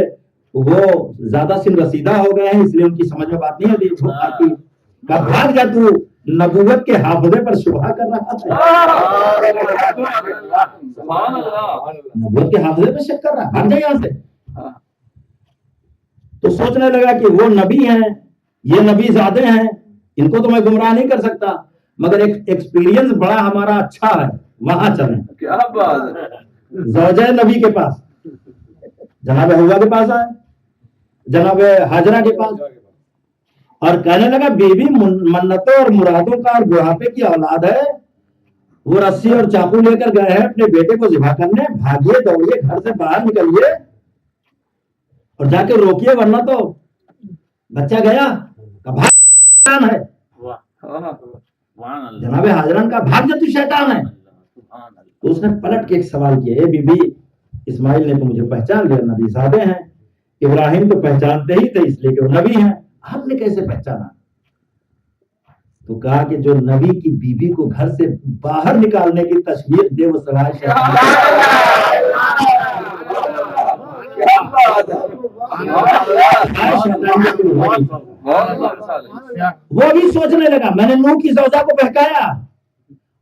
وہ زیادہ سن رسیدہ ہو گئے ہیں, اس لیے ان کی سمجھ میں بات نہیں آتی. کہا بھاگ جا, تو نبوت کے حافظے پر شبہ کر رہا ہے, نبوت کے حافظے پر شک کر رہا ہے, بھاگ جا یہاں سے. تو سوچنے لگا کہ وہ نبی ہیں, یہ نبی زادے ہیں, ان کو تو میں گمراہ نہیں کر سکتا, مگر ایک ایکسپیرینس بڑا ہمارا اچھا ہے, وہاں چلیں. کیا بات ہے, زوجہ نبی کے پاس, جناب حوا کے پاس آئے, جناب حاجرہ کے پاس, اور کہنے لگا بیوی منتوں اور مرادوں کا اور بڑھاپے کی اولاد ہے, وہ رسی اور چاقو لے کر گئے ہیں اپنے بیٹے کو ذبح کرنے, بھاگیے دوڑیے گھر سے باہر نکلیے اور جا کے روکیے ورنہ تو بچہ گیا. شیطان ہے, جناب حاضران کا بھاگ جا تو شیطان ہے. تو اس نے پلٹ کے ایک سوال کیا, اے بی بی اسماعیل نے تو مجھے پہچان لیا, نبی زادے ہیں. ابراہیم تو پہچانتے ہی تھے اس لیے کہ وہ نبی ہیں, آپ نے کیسے پہچانا؟ تو کہا کہ جو نبی کی بیوی کو گھر سے باہر نکالنے کی تشویق دے وہ سوائے شیطان. وہ بھی سوچنے لگا میں نے نوح کی زوجہ کو بہکایا,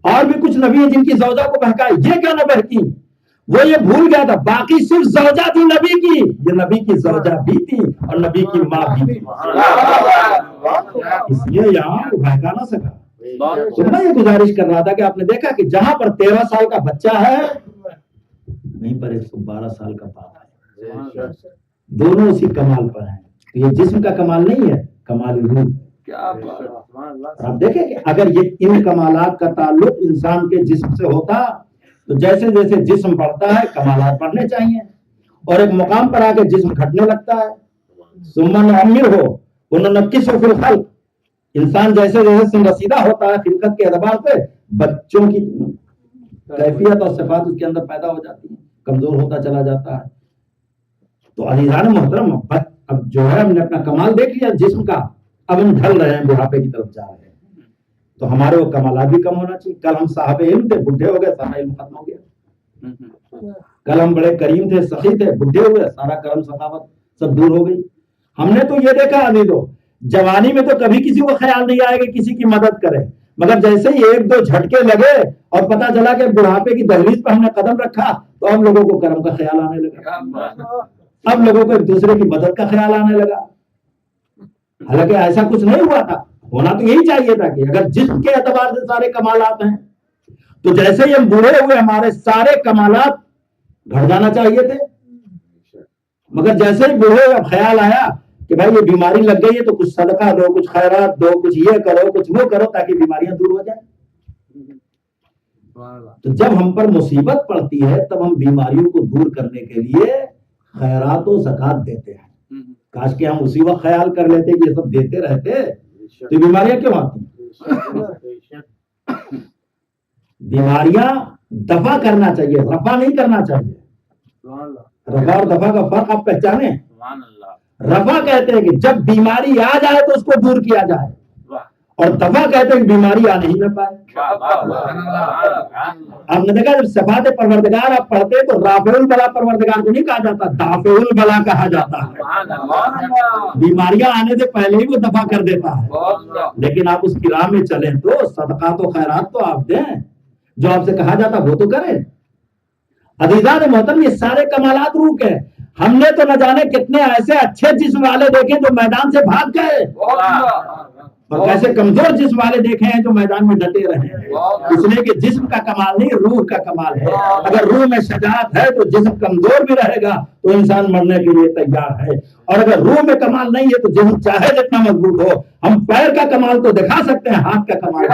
اور بھی کچھ نبی ہیں جن کی زوجہ کو بہکایا, یہ کیا نہ بہکی. وہ یہ بھول گیا تھا باقی صرف زوجہ تھی نبی کی, یہ نبی کی زوجہ بھی تھی اور نبی کی ماں بھی تھی, اس لیے یہاں کو بہکا نہ سکا. تو میں یہ گزارش کر رہا تھا کہ آپ نے دیکھا کہ جہاں پر 13 سال کا بچہ ہے وہیں پر 112 سال کا باپ ہے, دونوں اسی کمال پر ہیں. تو یہ جسم کا کمال نہیں ہے, کمال روح. آپ دیکھیں کہ اگر یہ ان کمالات کا تعلق انسان کے جسم سے ہوتا تو جیسے جیسے جسم بڑھتا ہے کمالات بڑھنے چاہیے, اور ایک مقام پر آ کے جسم گھٹنے لگتا ہے. ثم نعمرہ وننکسہ فی الخلق, انسان جیسے جیسے سن رسیدہ ہوتا ہے خلقت کے اعتبار سے بچوں کی کیفیت اور صفات اس کے اندر پیدا ہو جاتی ہیں, کمزور ہوتا چلا جاتا ہے. تو عزیزان محترم اب جو ہے ہم نے اپنا کمال دیکھ لیا جسم کا, اب ہم ڈھل رہے ہیں, بڑھاپے کی طرف جا رہے ہیں, تو ہمارے وہ کمالات بھی کم ہونا چاہیے. کل ہم صاحب علم تھے, بڈھے ہو گئے, سارا علم ختم ہو گیا. کل ہم بڑے کریم تھے, سخی تھے, بڈھے ہو گئے, سارا کرم سخاوت سب دور ہو گئی. ہم نے تو یہ دیکھا عزیزو جوانی میں تو کبھی کسی کو خیال نہیں آئے گا کسی کی مدد کرے، مگر جیسے ہی ایک دو جھٹکے لگے اور پتا چلا کہ بڑھاپے کی دہلیز پر ہم نے قدم رکھا تو اب لوگوں کو کرم کا خیال آنے لگا، اب لوگوں کو ایک دوسرے کی مدد کا خیال آنے لگا۔ حالانکہ ایسا کچھ نہیں ہوا تھا، ہونا تو یہی چاہیے تھا کہ اگر جسم کے اعتبار سے سارے کمالات ہیں تو جیسے ہی ہم بوڑھے ہوئے ہمارے سارے کمالات گھٹ جانا چاہیے تھے، مگر جیسے ہی بوڑھے ہوئے خیال آیا کہ بھائی یہ بیماری لگ گئی ہے تو کچھ صدقہ دو، کچھ خیرات دو، کچھ یہ کرو کچھ وہ کرو تاکہ بیماریاں دور ہو جائیں۔ تو جب ہم پر مصیبت پڑتی ہے تب ہم بیماریوں کو دور کرنے کے لیے خیرات و زکات دیتے ہیں۔ کاش کہ ہم اسی وقت خیال کر لیتے کہ یہ سب دیتے رہتے تو بیماریاں کیوں آتی؟ بیماریاں دفع کرنا چاہیے، رفع نہیں کرنا چاہیے۔ رفع اور دفع کا فرق آپ پہچانے؟ رفع کہتے ہیں کہ جب بیماری آ جائے تو اس کو دور کیا جائے، اور دفع کہتے ہیں کہ بیماری آ نہیں نہ پائے۔ آپ نے دیکھا جب صفات پروردگار آپ پڑھتے تو رافع البلا پروردگار کو نہیں کہا جاتا، دافع البلا کہا جاتا ہے۔ بیماریاں آنے سے پہلے ہی وہ دفع کر دیتا ہے۔ لیکن آپ اس کی راہ میں چلیں تو صدقات و خیرات تو آپ دیں، جو آپ سے کہا جاتا وہ تو کریں۔ عزیزان محترم، یہ سارے کمالات روح کے، ہم نے تو نہ جانے کتنے ایسے اچھے جسم والے دیکھے جو میدان سے بھاگ گئے، اور کیسے کمزور جسم والے دیکھے ہیں جو میدان میں ڈٹے رہے ہیں۔ اس لیے کہ جسم کا کمال نہیں، روح کا کمال ہے۔ اگر روح میں شجاعت ہے تو جسم کمزور بھی رہے گا تو انسان مرنے کے لیے تیار ہے، اور اگر روح میں کمال نہیں ہے تو جسم چاہے جتنا مضبوط ہو، ہم پیر کا کمال تو دکھا سکتے ہیں، ہاتھ کا کمال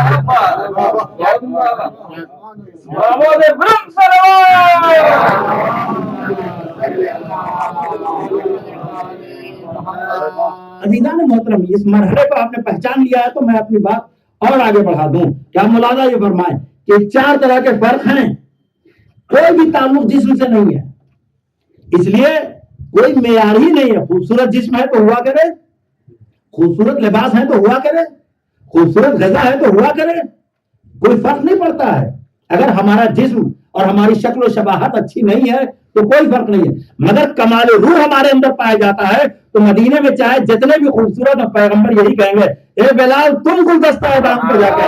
عزیزان محترم، اس مرحلے کو آپ نے پہچان لیا ہے تو میں اپنی بات اور آگے بڑھا دوں۔ کیا ملاحظہ یہ فرمائیں کہ 4 طرح کے فرق ہیں، کوئی بھی تعلق جسم سے نہیں ہے، اس لیے کوئی معیار ہی نہیں ہے۔ خوبصورت جسم ہے تو ہوا کرے، خوبصورت لباس ہے تو ہوا کرے، خوبصورت غذا ہے تو ہوا کرے، کوئی فرق نہیں پڑتا ہے۔ اگر ہمارا جسم اور ہماری شکل و شباہت اچھی نہیں ہے تو کوئی فرق نہیں ہے، مگر کمال روح ہمارے اندر پایا جاتا ہے تو مدینے میں چاہے جتنے بھی خوبصورت پیغمبر یہی کہیں گے، اے بلال تم گلدستہ دام پہ جا کے،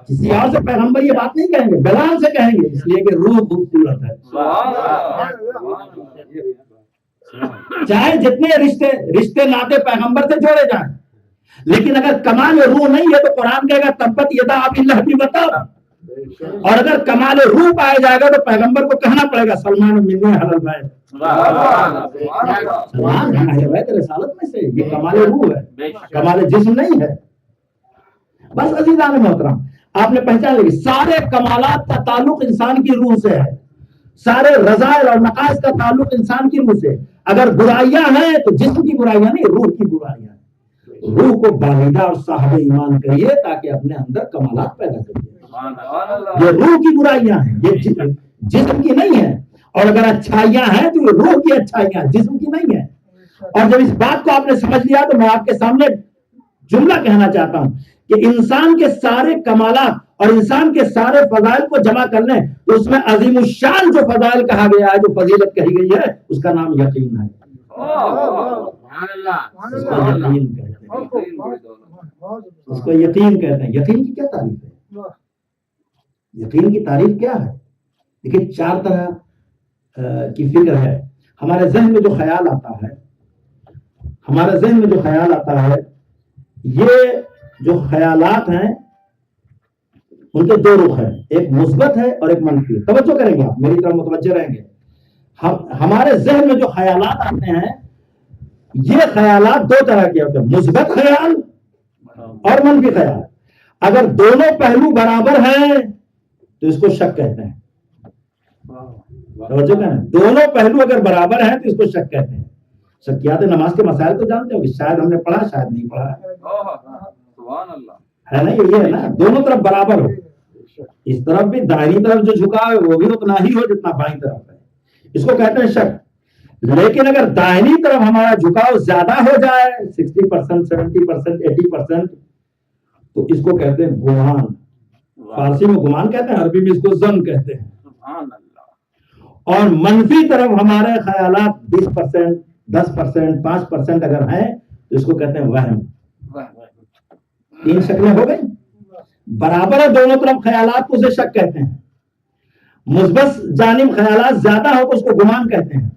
کسی اور سے پیغمبر یہ بات نہیں کہیں گے، بلال سے کہیں گے، اس لیے کہ روح خوبصورت ہے۔ چاہے جتنے رشتے ناطے پیغمبر سے جوڑے جائیں، لیکن اگر کمال روح نہیں ہے تو قرآن کہے گا تبت یدا ابی لہب وتب، اور اگر کمال روح پایا جائے گا تو پیغمبر کو کہنا پڑے گا سلمان منی اہل البیت، سلمان اہل بیت رسالت میں سے، یہ کمال روح ہے، کمال جسم نہیں ہے۔ بس عزیزان محترم، آپ نے پہچان لی سارے کمالات کا تعلق انسان کی روح سے ہے، سارے رذائل اور نقائص کا تعلق انسان کی روح سے۔ اگر برائیاں ہیں تو جسم کی برائیاں نہیں، روح کی برائیاں ہیں۔ روح کو بالیدہ اور صاحب ایمان کریے تاکہ اپنے اندر کمالات پیدا کریے۔ یہ روح کی برائیاں ہیں، یہ جسم کی نہیں ہے، اور اگر اچھائیاں ہیں تو یہ روح کی اچھائیاں، جسم کی نہیں ہے۔ اور جب اس بات کو آپ نے سمجھ لیا تو میں آپ کے سامنے جملہ کہنا چاہتا ہوں کہ انسان کے سارے کمالات اور انسان کے سارے فضائل کو جمع کر لیں تو اس میں عظیم الشان جو فضائل کہا گیا ہے، جو فضیلت کہی گئی ہے، اس کا نام یقین ہے۔ اس کو یقین کہتے ہیں، اس کو یقین کہتے ہیں۔ یقین کی کیا تعریف ہے؟ یقین کی تعریف کیا ہے؟ دیکھیں 4 طرح کی فکر ہے۔ ہمارے ذہن میں جو خیال آتا ہے، ہمارے ذہن میں جو خیال آتا ہے، یہ جو خیالات ہیں ان کے 2 رخ ہیں، ایک مثبت ہے اور ایک منفی۔ توجہ کریں گے، آپ میری طرف متوجہ رہیں گے۔ ہمارے ذہن میں جو خیالات آتے ہیں، یہ خیالات 2 طرح کے ہوتے ہیں، مثبت خیال اور منفی خیال۔ اگر دونوں پہلو برابر ہیں تو اس کو شک کہتے ہیں۔ توجہ کریں، دونوں پہلو اگر برابر ہیں تو اس کو شک کہتے ہیں۔ شکیات نماز کے مسائل تو جانتے ہو کہ شاید ہم نے پڑھا، شاید نہیں پڑھا ہے نا، یہ ہے نا، دونوں طرف برابر ہو، اس طرف بھی دائیں طرف جو جھکا ہے وہ بھی اتنا ہی ہو جتنا بائیں طرف ہے، اس کو کہتے ہیں شک۔ لیکن اگر دائیں طرف ہمارا جھکاؤ زیادہ ہو جائے 60%، 70%، 80%، تو اس کو کہتے ہیں گمان۔ فارسی میں گمان کہتے ہیں، عربی میں اس کو ظن کہتے ہیں۔ اور منفی طرف ہمارے خیالات 20%، 10%, 5% اگر ہیں تو اس کو کہتے ہیں وہم. 3 شکلیں ہو گئی. برابر ہے دونوں طرف خیالات کو اسے شک کہتے ہیں. مثبت جانب خیالات زیادہ ہو تو اس کو گمان کہتے ہیں,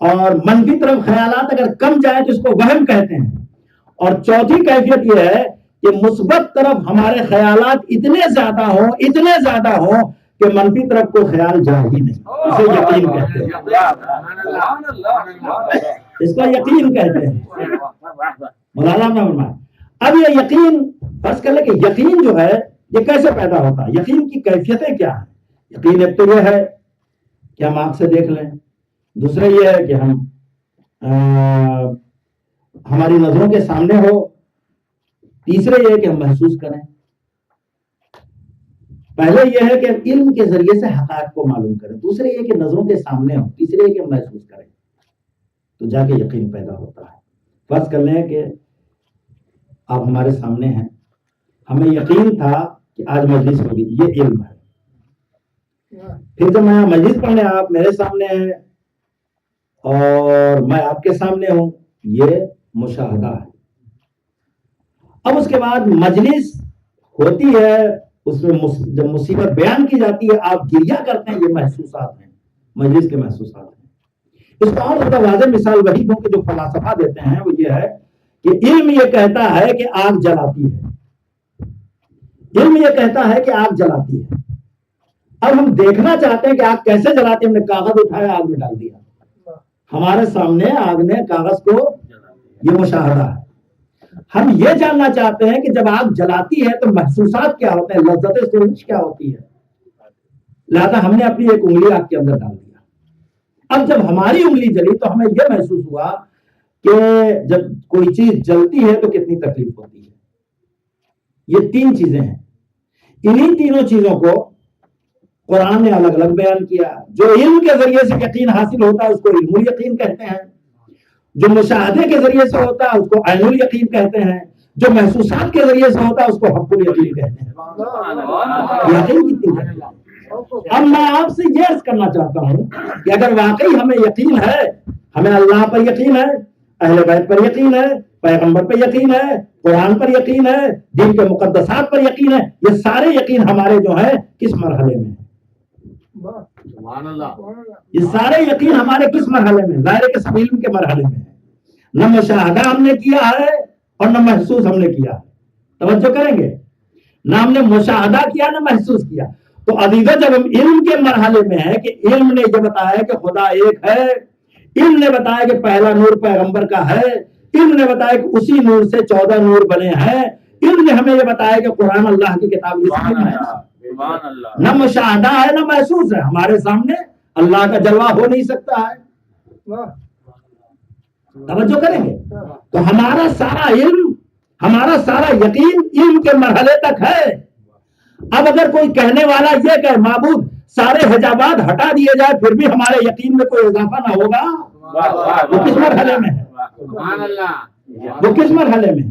اور منفی طرف خیالات اگر کم جائے تو اس کو وہم کہتے ہیں. اور چوتھی کیفیت یہ ہے کہ مثبت طرف ہمارے خیالات اتنے زیادہ ہوں کہ منفی طرف کو خیال جائے ہی نہیں, اسے یقین کہتے ہیں. اس کو یقین کہتے ہیں. مولانا نے فرمایا اب یہ یقین فرض کر لیں کہ یقین جو ہے یہ کیسے پیدا ہوتا ہے, یقین کی کیفیتیں کیا ہیں. یقین ایک تو یہ ہے کہ ہم آنکھ سے دیکھ لیں, دوسرا یہ ہے کہ ہم ہماری نظروں کے سامنے ہو, تیسرا یہ ہے کہ ہم محسوس کریں. پہلے یہ ہے کہ ہم علم کے ذریعے سے حقائق کو معلوم کریں, دوسرے یہ کہ نظروں کے سامنے ہو, تیسرے یہ کہ ہم محسوس کریں, تو جا کے یقین پیدا ہوتا ہے. فرض کر لیں کہ آپ ہمارے سامنے ہیں, ہمیں یقین تھا کہ آج مجلس ہوگی, یہ علم ہے. پھر جب میں مجلس پڑھنے آپ میرے سامنے ہیں اور میں آپ کے سامنے ہوں, یہ مشاہدہ ہے. اب اس کے بعد مجلس ہوتی ہے, اس میں جب مصیبت بیان کی جاتی ہے آپ گریہ کرتے ہیں, یہ محسوسات ہیں, مجلس کے محسوسات ہیں. اس کا اور زیادہ واضح مثال وہی ہو کہ جو فلاسفہ دیتے ہیں وہ یہ ہے کہ علم یہ کہتا ہے کہ آگ جلاتی ہے, علم یہ کہتا ہے کہ آگ جلاتی ہے. اب ہم دیکھنا چاہتے ہیں کہ آگ کیسے جلاتی ہے, ہم نے کاغذ اٹھایا آگ میں ڈال دیا, ہمارے سامنے آگ نے کاغذ کو, یہ مشاہدہ ہے. ہم یہ جاننا چاہتے ہیں کہ جب آگ جلاتی ہے تو محسوسات کیا ہوتے ہیں, لذت سوزش کیا ہوتی ہے. لہذا ہم نے اپنی ایک انگلی آگ کے اندر ڈال دیا. اب جب ہماری انگلی جلی تو ہمیں یہ محسوس ہوا کہ جب کوئی چیز جلتی ہے تو کتنی تکلیف ہوتی ہے. یہ 3 چیزیں ہیں. انہی تینوں چیزوں کو قرآن نے الگ الگ بیان کیا. جو علم کے ذریعے سے یقین حاصل ہوتا ہے اس کو علم الیقین کہتے ہیں, جو مشاہدے کے ذریعے سے ہوتا ہے اس کو عین الیقین کہتے ہیں, جو محسوسات کے ذریعے سے ہوتا ہے اس کو حق الیقین کہتے ہیں. یقین کتنی ہے. اب میں آپ سے یہ عرض کرنا چاہتا ہوں کہ اگر واقعی ہمیں یقین ہے, ہمیں اللہ پر یقین ہے, اہل بیت پر یقین ہے, پیغمبر پر یقین ہے, قرآن پر یقین ہے, دین کے مقدسات پر یقین ہے, یہ سارے یقین ہمارے جو ہیں کس مرحلے میں ہیں؟ یہ سارے یقین ہمارے کس مرحلے میں؟ ظاہر ہے کہ سب علم کے مرحلے میں ہے. نہ مشاہدہ ہم نے کیا ہے اور نہ محسوس ہم نے کیا ہے. توجہ کریں گے, نہ ہم نے مشاہدہ کیا نہ محسوس کیا. تو عزیزہ جب ہم علم کے مرحلے میں ہیں کہ علم نے یہ بتایا کہ خدا ایک ہے, علم نے بتایا کہ پہلا نور پیغمبر کا ہے, علم نے بتایا کہ اسی نور سے 14 نور بنے ہیں, علم نے ہمیں یہ بتایا کہ قرآن اللہ کی کتاب ہے. نہ مشاہدہ ہے نہ محسوس ہے, ہمارے سامنے اللہ کا جلوہ ہو نہیں سکتا ہے. توجہ کریں گے. تو ہمارا سارا علم, ہمارا سارا یقین علم کے مرحلے تک ہے. اب اگر کوئی کہنے والا یہ کہ معبود سارے حجابات ہٹا دیے جائے پھر بھی ہمارے یقین میں کوئی اضافہ نہ ہوگا, وہ کس مرحلے میں ہے؟ وہ کس مرحلے میں ہے؟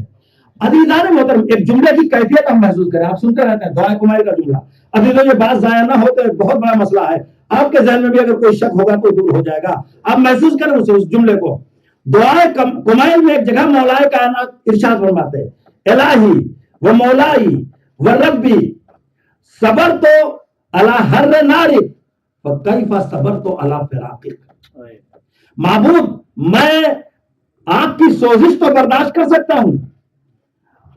عزیزان محترم, ایک جملے کی کیفیت ہم محسوس کریں. آپ سنتے رہتے ہیں دعائے کمائل کا جملہ. عزیزوں یہ بات ضائع نہ ہو تو ایک بہت بڑا مسئلہ ہے. آپ کے ذہن میں بھی اگر کوئی شک ہوگا تو دور ہو جائے گا. آپ محسوس کریں اسے, اس جملے کو. دعائے کمائل میں ایک جگہ مولا کائنات ارشاد فرماتے ہیں, الہی و مولائی و ربی صبر تو علی ہر نارک وکیف صبر تو علی فراقک. معبود میں آگ کی سوزش تو برداشت کر سکتا ہوں,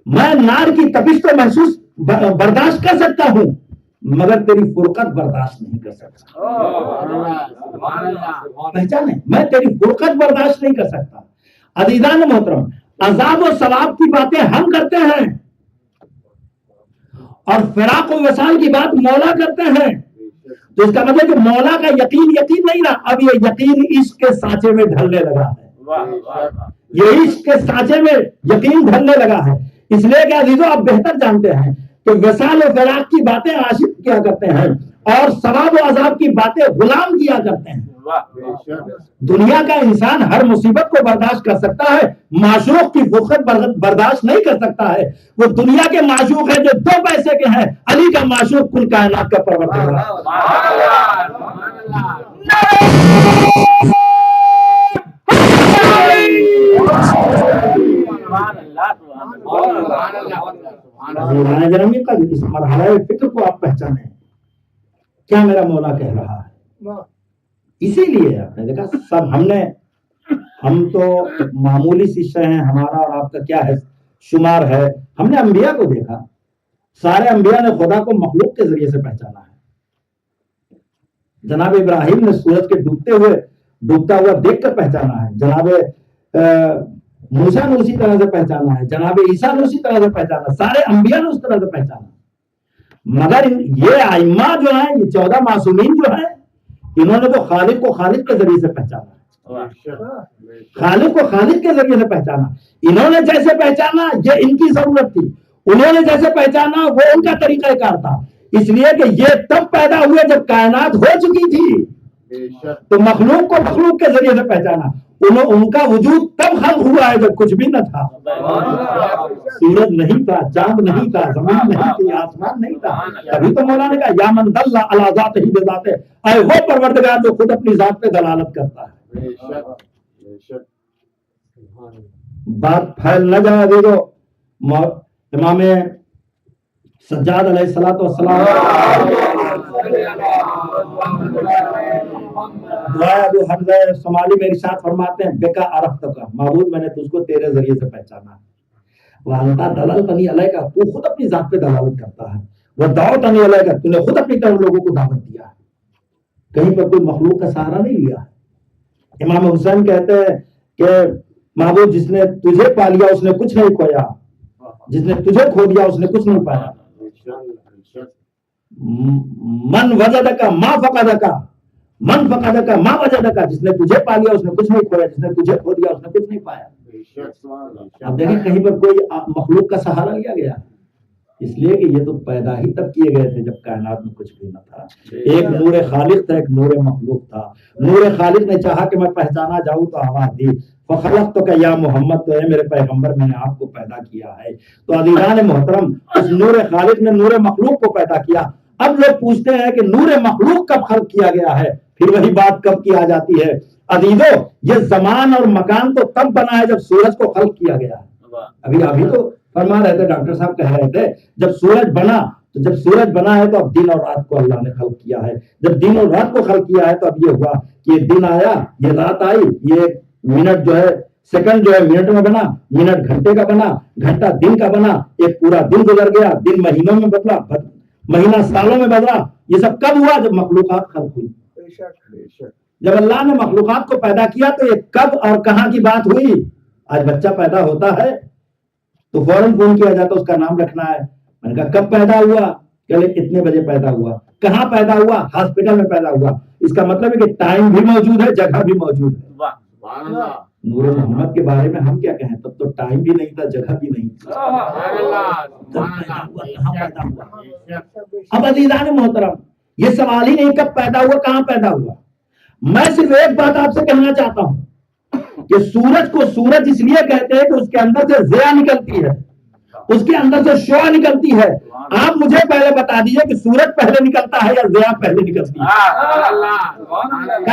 میں نار کی تپش تو محسوس برداشت کر سکتا ہوں, مگر تیری فرقت برداشت نہیں کر سکتا. پہچانے, میں تیری فرقت برداشت نہیں کر سکتا. عزیزان محترم, عذاب و ثواب کی باتیں ہم کرتے ہیں اور فراق و وصال کی بات مولا کرتے ہیں, تو اس کا مطلب کہ مولا کا یقین نہیں رہا, اب یہ یقین عشق کے سانچے میں ڈھلنے لگا ہے. یہ عشق کے سانچے میں یقین ڈھلنے لگا ہے. اس لیے کہ عزیزوں آپ بہتر جانتے ہیں کہ وصال و فراق کی باتیں عاشق کیا کرتے ہیں اور ثواب و عذاب کی باتیں غلام کیا کرتے ہیں. دنیا کا انسان ہر مصیبت کو برداشت کر سکتا ہے, معشوق کی فرقت برداشت نہیں کر سکتا ہے. وہ دنیا کے معشوق ہیں جو 2 پیسے کے ہیں, علی کا معشوق کل کائنات کا پروردگار ہے. مولانا جنمی کا اس مرحلہ فکر کو آپ پہچانیں کیا میرا مولا کہہ رہا ہے. اسی لیے آپ نے دیکھا سب ہم تو معمولی سی شے ہیں, ہمارا اور آپ کا کیا ہے شمار ہے. ہم نے انبیاء کو دیکھا, سارے انبیاء نے خدا کو مخلوق کے ذریعے سے پہچانا ہے. جناب ابراہیم نے سورج کے ڈوبتا ہوا دیکھ کر پہچانا ہے. جناب موسیٰ نے اسی طرح سے پہچانا ہے. جناب عیسیٰ نے اسی طرح سے پہچانا. سارے انبیاء نے اس طرح سے پہچانا. مگر یہ ائمہ جو ہیں, یہ 14 معصومین جو ہیں, انہوں نے تو خالق کو خالق کے ذریعے سے پہچانا. خالق کو خالق کے ذریعے سے پہچانا. انہوں نے جیسے پہچانا یہ ان کی ضرورت تھی, انہوں نے جیسے پہچانا وہ ان کا طریقہ کار تھا. اس لیے کہ یہ تب پیدا ہوئے جب کائنات ہو چکی تھی, تو مخلوق کو مخلوق کے ذریعے سے پہچانا. ان کا وجود تب خلق ہوا ہے جب کچھ بھی نہ تھا. سورج نہیں تھا, چاند نہیں تھا, زمین نہیں تھی, آسمان نہیں تھا. تبھی تو مولانا نے کہا یا من دل علی ذاتہ بذاتہ, اے وہ پروردگار جو خود اپنی ذات پہ دلالت کرتا ہے. بات پھیل نہ جائے. دیکھو امام سجاد علیہ الصلوۃ والسلام ابو حمزہ صومالی میں ارشاد فرماتے ہیں بکا عرفت کا, معبود میں نے تجھ کو تیرے ذریعے سے پہچانا. وانتا دللتنی علیک, تو خود اپنی ذات پہ دلالت کرتا ہے. ودعوتنی علیک, تو نے خود اپنی طرف لوگوں کو دعوت دیا ہے, کہیں پر کوئی مخلوق کا سہارا نہیں لیا. امام حسین کہتے ہیں کہ معبود جس نے تجھے پا لیا اس نے کچھ نہیں کھویا, جس نے تجھے کھو دیا اس نے کچھ نہیں پایا. من وجدک ما فقدک, من فقدک ما وجدک, جس نے تجھے پا لیا اس نے کچھ نہیں کھویا, جس نے تجھے کھو دیا اس نے کچھ نہیں پایا. اب دیکھیں کہیں پر کوئی مخلوق کا سہارا لیا گیا, اس لیے کہ یہ تو پیدا ہی تب کیے گئے تھے جب کائنات میں کچھ بھی نہ تھا. ایک نور خالق تھا, ایک نور مخلوق تھا. نور خالق نے چاہا کہ میں پہچانا جاؤں تو آواز دی فخلقتک یا محمد, تو اے میرے پیغمبر میں نے آپ کو پیدا کیا ہے. تو عزیزان محترم, اس نور خالق نے نور مخلوق کو پیدا کیا. اب لوگ پوچھتے ہیں کہ نور مخلوق کب خلق کیا گیا ہے, پھر وہی بات کب کی آ جاتی ہے. عزیزو, یہ زمان اور مکان تو تب بنا ہے جب سورج کو خلق کیا گیا. ابھی تو فرما رہے تھے, ڈاکٹر صاحب کہہ رہے تھے جب سورج بنا, تو جب سورج بنا ہے تو اب دن اور رات کو اللہ نے خلق کیا ہے. جب دن اور رات کو خلق کیا ہے تو اب یہ ہوا کہ یہ دن آیا, یہ رات آئی, یہ منٹ جو ہے سیکنڈ جو ہے منٹ میں بنا, منٹ گھنٹے کا بنا, گھنٹہ دن کا بنا, ایک پورا دن گزر گیا, دن مہینوں میں بدلا, مہینہ سالوں میں بدلا. یہ سب کب ہوا؟ جب مخلوقات خلق ہوئی. جب اللہ نے مخلوقات کو پیدا کیا تو یہ کب اور کہاں کی بات ہوئی؟ آج بچہ پیدا ہوتا ہے تو فوراً فون کیا جاتا, اس کا نام رکھنا ہے. میں نے کہا کب پیدا ہوا؟ کہ اتنے بجے پیدا ہوا. کہاں پیدا ہوا؟ ہاسپٹل میں پیدا ہوا. اس کا مطلب ہے کہ ٹائم بھی موجود ہے, جگہ بھی موجود ہے. نور محمد کے بارے میں ہم کیا کہیں, تب تو ٹائم بھی نہیں تھا, جگہ بھی نہیں تھی. اب عزیزان محترم, یہ سوال ہی نہیں کب پیدا ہوا, کہاں پیدا ہوا. میں صرف ایک بات آپ سے کہنا چاہتا ہوں کہ سورج کو سورج اس لیے کہتے ہیں کہ اس کے اندر سے ضیاء نکلتی ہے, اس کے اندر سے شعاع نکلتی ہے. آپ مجھے پہلے بتا دیجئے کہ سورج پہلے نکلتا ہے یا ضیاء پہلے نکلتی ہے.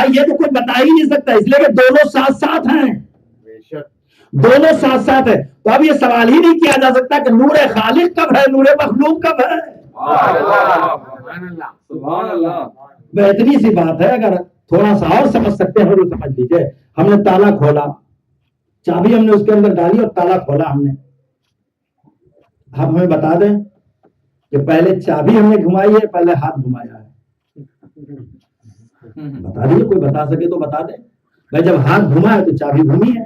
یہ تو کوئی بتا ہی نہیں سکتا, اس لیے کہ دونوں ساتھ ساتھ ہیں, دونوں ساتھ ساتھ ہیں. تو اب یہ سوال ہی نہیں کیا جا سکتا کہ نور خالق کب ہے, نور مخلوق کب ہے. بہتری سی بات ہے, اگر تھوڑا سا اور سمجھ سکتے ہیں تو سمجھ لیجئے. ہم نے تالا کھولا, چابی ہم نے اس کے اندر ڈالی اور تالا کھولا ہم نے. اب ہمیں بتا دیں کہ پہلے چابی ہم نے گھمائی ہے, پہلے ہاتھ گھمایا ہے. بتا دیجیے, کوئی بتا سکے تو بتا دیں. بھائی جب ہاتھ گھما ہے تو چابی گھومی ہے,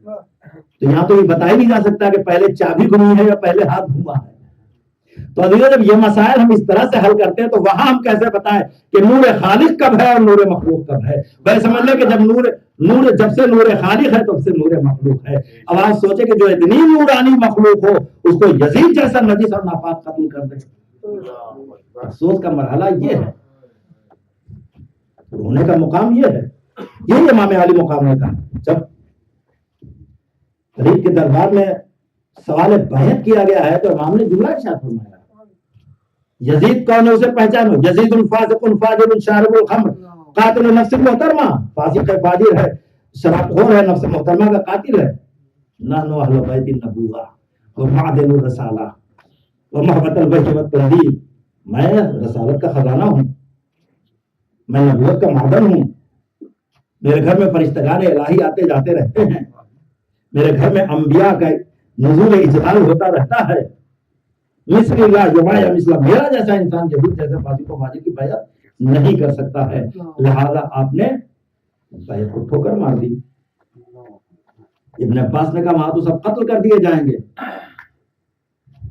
تو یہاں تو یہ بتا ہی نہیں جا سکتا کہ پہلے چابی گھومی ہے یا پہلے ہاتھ گھوما ہے. تو عزیزو, جب یہ مسائل ہم اس طرح سے حل کرتے ہیں تو وہاں ہم کیسے بتائیں کہ نور خالق کب ہے اور نور مخلوق کب ہے. بھائی سمجھ لیں کہ جب نور جب سے نور خالق ہے تب سے نور مخلوق ہے. اب آپ سوچیں کہ جو اتنی نورانی مخلوق ہو اس کو یزید جیسا نجس اور ناپاک قتل کر دے. افسوس کا مرحلہ یہ ہے, رونے کا مقام یہ ہے. یہی امام علی مقام نے کہا جب فرید کے دربار میں سوال بیعت کیا گیا ہے تو امام نے جملہ ارشاد فرمایا, یزید کون ہے اسے پہچانو. یزید الفاسق الفاجر شارب الخمر قاتل نفس محترمہ, فاسق ہے, فاجر ہے, شراب خور ہے, نفس محترمہ کا قاتل ہے. نحن اہل بیت النبوہ و معدن الرسالہ. وہ محبت الوحی والتنزیل، میں رسالت کا خزانہ ہوں، میں نبوت کا معدن ہوں، میرے گھر میں فرشتگان الہی آتے جاتے رہتے ہیں، میرے گھر میں انبیاء کا نزول اجلال ہوتا رہتا ہے، مثل لا یبایا مثل، میرا جیسا انسان یہود جیسے فاسق و فاجر کی بیعت نہیں کر سکتا ہے، لہذا آپ نے بیعت کو ٹھوکر مار دی۔ ابن عباس نے کہا وہاں تو سب قتل کر دیے جائیں گے،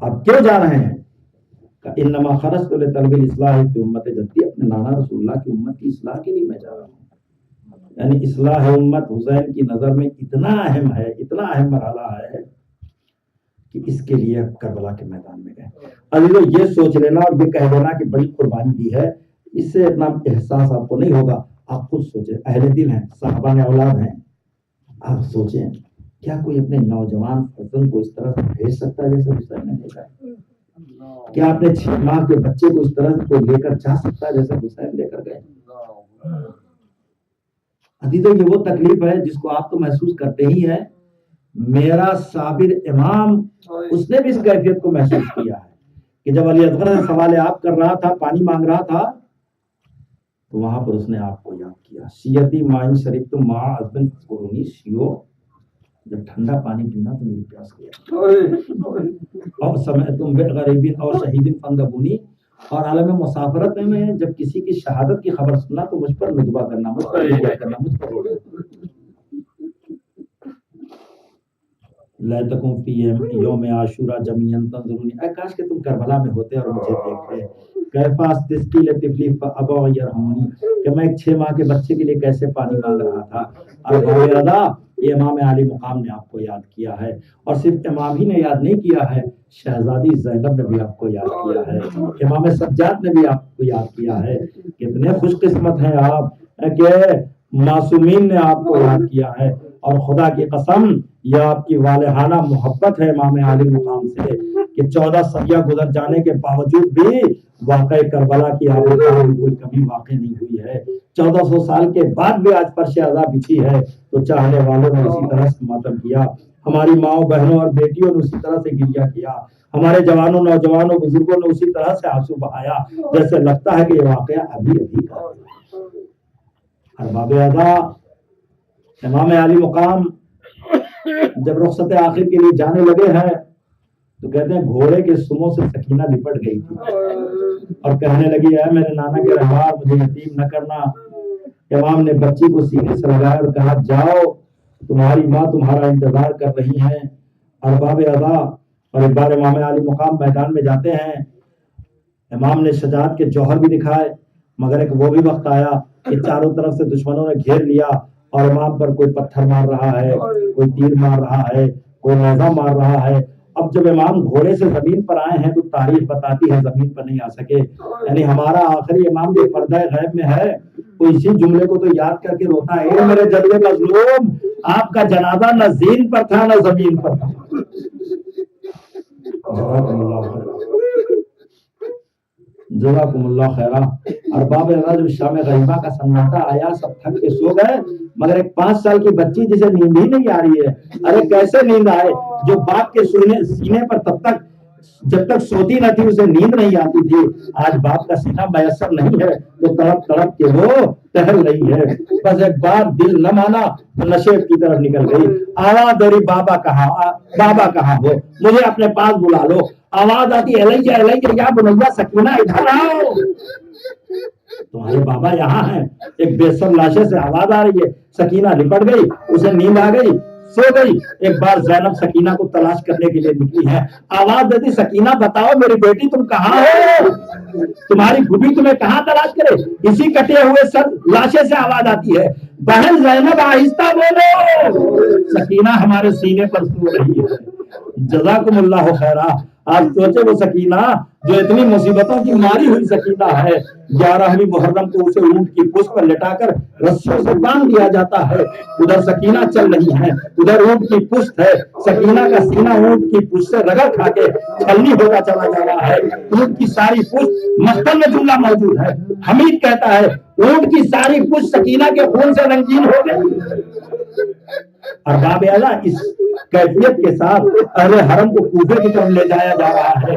آپ کیوں جا رہے ہیں؟ کہ انما خرجت لطلب الاصلاح فی امت جدی، اپنے نانا رسول اللہ کی امت کی اصلاح کے لیے میں جا رہا ہوں۔ یعنی اصلاح امت حسین کی نظر میں اتنا اہم ہے، اتنا اہم مرحلہ ہے کہ اس کے لیے کربلا کے میدان میں گئے۔ عزیزو یہ سوچ لینا اور یہ کہہ دینا کہ بڑی قربانی دی ہے، اس سے اتنا احساس آپ کو نہیں ہوگا۔ آپ خود سوچیں، اہل دل ہیں، صحابہ نے اولاد ہیں، آپ سوچیں کیا کوئی اپنے نوجوان فرزند کو اس طرح سے بھیج سکتا ہے جیسے حسین نے بھیجا؟ کیا اپنے 6 ماہ کے بچے کو اس طرح سے کوئی لے کر جا سکتا ہے جیسے حسین لے کر گئے؟ عزیزو یہ وہ تکلیف ہے جس کو آپ تو محسوس کرتے ہی ہیں، میرا صابر امام اس نے بھی اس کیفیت کو محسوس کیا ہے کہ جب علی اصغر سے سوال آپ کر رہا تھا، پانی مانگ رہا تھا، تو وہاں پر اس نے آپ کو یاد کیا، شیعتی مائن شریف تم ماں ازبن قرونی، شیعو جب ٹھنڈا پانی پینا تو میری پیاس گیا، اور سمے تم بے غریبین اور شہیدین فندبونی، اور عالم مسافرت میں جب کسی کی شہادت کی خبر سننا تو مجھ پر ندبہ کرنا، مجھ پر رجوع کرنا، مجھ پر رونا۔ لیتکم فی یوم عاشورا جمیعا تنظرونی، اے کاش کہ تم کربلا میں ہوتے اور مجھے دیکھتے، کیفا استسقی لطفلی فابوا یرحمونی، کہ میں ایک 6 ماہ کے بچے کے لیے کیسے پانی مانگ رہا تھا۔ اور بھائی رضا، یہ امام علی مقام نے آپ کو یاد کیا ہے، اور صرف امام ہی نے یاد نہیں کیا ہے، شہزادی زینب نے بھی آپ کو یاد کیا ہے، امام سجاد نے بھی آپ کو یاد کیا ہے۔ کتنے خوش قسمت ہیں آپ کہ معصومین نے آپ کو یاد کیا ہے، اور خدا کی قسم یہ آپ کی والہانہ محبت ہے امام علی مقام سے کہ 14 صدیاں گزر جانے کے باوجود بھی واقع کربلا کی آپ میں کوئی کمی واقع نہیں ہوئی ہے۔ 1400 سال کے بعد بھی آج فرش عزا بچھی ہے تو چاہنے والوں نے اسی طرح سے ماتم کیا، ہماری ماؤں بہنوں اور بیٹیوں نے اسی طرح سے گریہ کیا، ہمارے جوانوں نوجوانوں بزرگوں نے اسی طرح سے آنسو بہایا، جیسے لگتا ہے کہ یہ واقعہ ابھی ابھی کا ہے۔ ارباب اعضاء، امام علی مقام جب رخصت آخر کے لیے جانے لگے ہیں تو کہتے ہیں گھوڑے کے سموں سے سکینہ لپٹ گئی تھی اور کہنے لگی ہے میرے نانا کے رہوار، مجھے یتیم نہ کرنا۔ امام نے بچی کو سینے سے لگایا اور کہا جاؤ، تمہاری ماں تمہارا انتظار کر رہی ہیں۔ ارباب اعضاء، اور ایک بار امام علی مقام میدان میں جاتے ہیں، امام نے شجاعت کے جوہر بھی دکھائے، مگر ایک وہ بھی وقت آیا کہ چاروں طرف سے دشمنوں نے گھیر لیا اور امام پر کوئی پتھر مار رہا ہے، کوئی تیر مار رہا ہے، کوئی نیزہ مار رہا ہے۔ اب جب امام گھوڑے سے زمین پر آئے ہیں تو تاریخ بتاتی ہے زمین پر نہیں آ سکے، یعنی ہمارا آخری امام جو پردہ غیب میں ہے وہ اسی جملے کو تو یاد کر کے روتا ہے، اے میرے جلوے مظلوم، آپ کا جنازہ نہ زین پر تھا نہ زمین پر تھا۔ جزاکم اللہ خیرہ۔ ارباب اعضاء، جب شام غیبہ کا سناٹا آیا سب تھک کے سو گئے، مگر ایک 5 سال کی بچی جسے نیند ہی نہیں آ رہی ہے، ارے کیسے نیند آئے؟ جو باپ کے سینے پر تب تک جب تک سوتی نہ تھی اسے نیند نہیں آتی تھی، آج باپ کا سینہ میسر نہیں ہے تو تڑپ تڑپ کے وہ ٹہل رہی ہے۔ بس ایک بار دل نہ مانا تو نشے کی طرف نکل گئی، آواز دے رہی بابا کہاں، بابا کہاں ہو، مجھے اپنے پاس بلا لو۔ آواز آتی الیہ الیہ یا بنیا سکینہ ادھر آؤ، تمہارے بابا یہاں ہیں۔ ایک بے سر لاشے سے آواز آ رہی ہے، سکینہ لپٹ گئی، اسے نیند آ گئی، سو گئی۔ ایک بار زینب سکینہ کو تلاش کرنے کے لیے نکلی ہے، آواز دیتی سکینہ بتاؤ میری بیٹی تم کہاں ہو، تمہاری بھوبی تمہیں کہاں تلاش کرے۔ اسی کٹے ہوئے سر لاشے سے آواز آتی ہے بہن زینب آہستہ بولو، سکینہ ہمارے سینے پر سو رہی ہے۔ جزاکم اللہ خیرہ۔ آپ سوچے وہ سکینہ جو اتنی مصیبتوں کی ماری ہوئی سکینہ ہے، 11ویں محرم کو اسے اونٹ کی پشت پر لٹا کر رسیوں سے باندھ دیا جاتا ہے، ادھر سکینہ چل رہی ہے، ادھر اونٹ کی پشت ہے، سکینہ کا سینہ اونٹ کی پشت سے رگڑ کھا کے چھلنی ہوتا چلا جا رہا ہے، اونٹ کی ساری پشت مختل میں جملہ موجود ہے، حمید کہتا ہے اونٹ کی ساری پشت سکینہ کے خون سے رنگین ہو گئی۔ ارباب اعضاء، اس کیفیت کے ساتھ اہل حرم کو کوفے کی طرف لے جایا جا رہا ہے،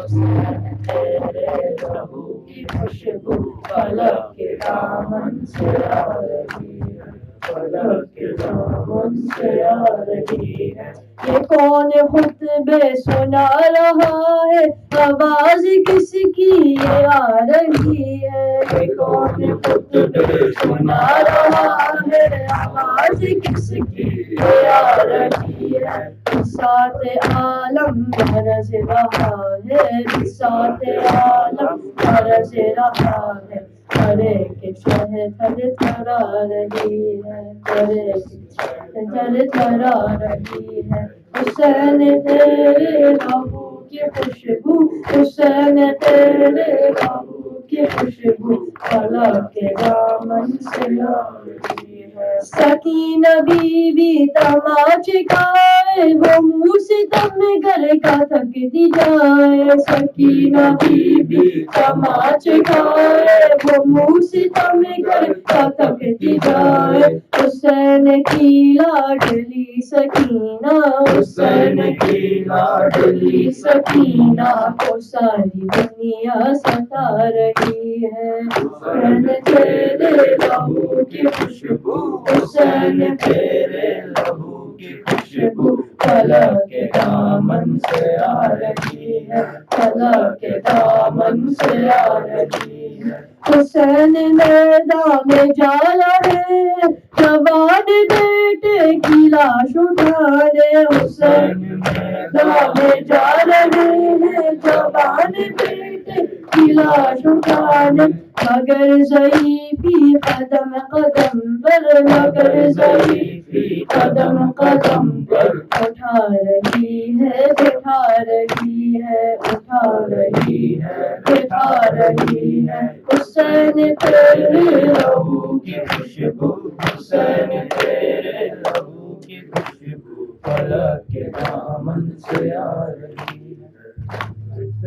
حسین تیرے لہو کی خوشبو فلک کے دامن سے آ رہی ہے، فلک کے دامن سے آ رہی ہے۔ یہ کون خطبے سنا رہا ہے، آواز کس کی یہ آ رہی ہے؟ یہ کون خطبے سنا رہا ہے، آواز کس کی یہ آ رہی ہے؟ بساط عالم برس رہا ہے، بساط عالم برس رہا ہے، ہر ایک شہ تھر تھرا رہی ہے، ہر ایک شہ تھر تھرا رہی ہے۔ حسین تیرے لہو کی خوشبو، حسین تیرے لہو کی خوشبو فلک کے دامن سے آ رہی ہے۔ سکینہ بی بی تماچے کھائے، وہ منہ سے تم گھر کا تھکتی جائے، سکینہ بی بی تماچے کھائے، وہ منہ سے تم گھر کا تھکتی جائے۔ حسین کی لاڈلی سکینہ، حسین کی لاڈلی سکینہ کو ساری دنیا ستا رہی ہے۔ حسین تیرے لہو کی خوشبو، حسین تیرے لہو کی خوشبو فلک کے دامن سے آ رہی ہے، فلک کے دامن سے آ رہی ہے۔ حسین میدان میں جا رہے، جوان بیٹے کی لاش اٹھانے، حسین میدان میں جا رہے ہیں، جوان بیٹے کی لاش اٹھانے، مگر ضعیفی قدم قدم پر، مگر ضعیفی قدم قدم پر اٹھا رہی ہے، بٹھا رہی ہے، اٹھا رہی ہے، بٹھا رہی ہے۔ حسین تیرے لہو کی خوشبو، حسین تیرے لہو کی خوشبو فلک کے دامن سے آ رہی ہے۔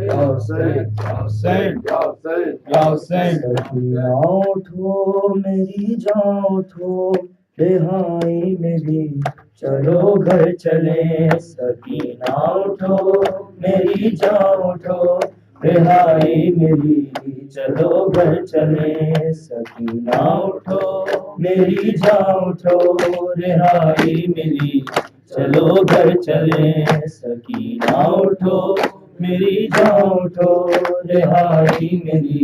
یا حسین، یا حسین، یا حسین، یا حسین۔ سکینہ اٹھو میری جان اٹھو، رہائی میری چلو گھر چلیں، سکینہ اٹھو میری جان اٹھو، رہائی میری چلو گھر چلیں، سکینہ اٹھو میری جان اٹھو، رہائی میری چلو گھر چلیں، سکینہ اٹھو میری جان اٹھو، رہائی میری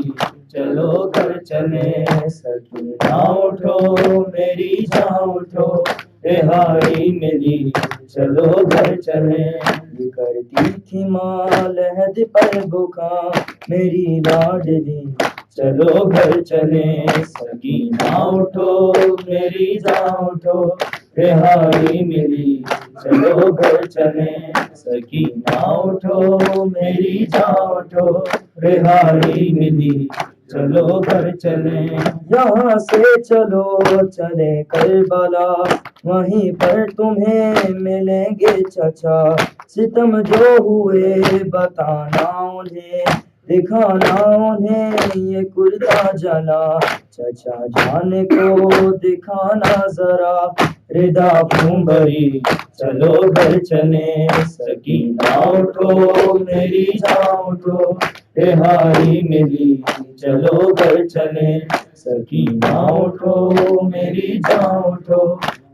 چلو گھر چلیں، سکینہ اٹھو میری جان اٹھو، رہائی میری چلو گھر چلیں۔ یہ کرتی تھی ماں لحد پر بکا میری لاڈلی، چلو گھر چلیں، سکینہ اٹھو میری جان اٹھو، رہائی میری چلو گھر چلیں، سکینہ اٹھو میری جان اٹھو، رہائی میری چلو گھر چلیں۔ یہاں سے چلو چلے کربلا، وہیں پر تمہیں ملیں گے چچا، ستم جو ہوئے بتانا انہیں، دکھانا انہیں یہ کرتا جلا، چچا جان کو دکھانا ذرا ردا کیوں بھری، چلو گھر چلیں، سکینہ اٹھو میری جان اٹھو، رہائی میری چلو گھر چلیں، سکینہ اٹھو میری جان اٹھو،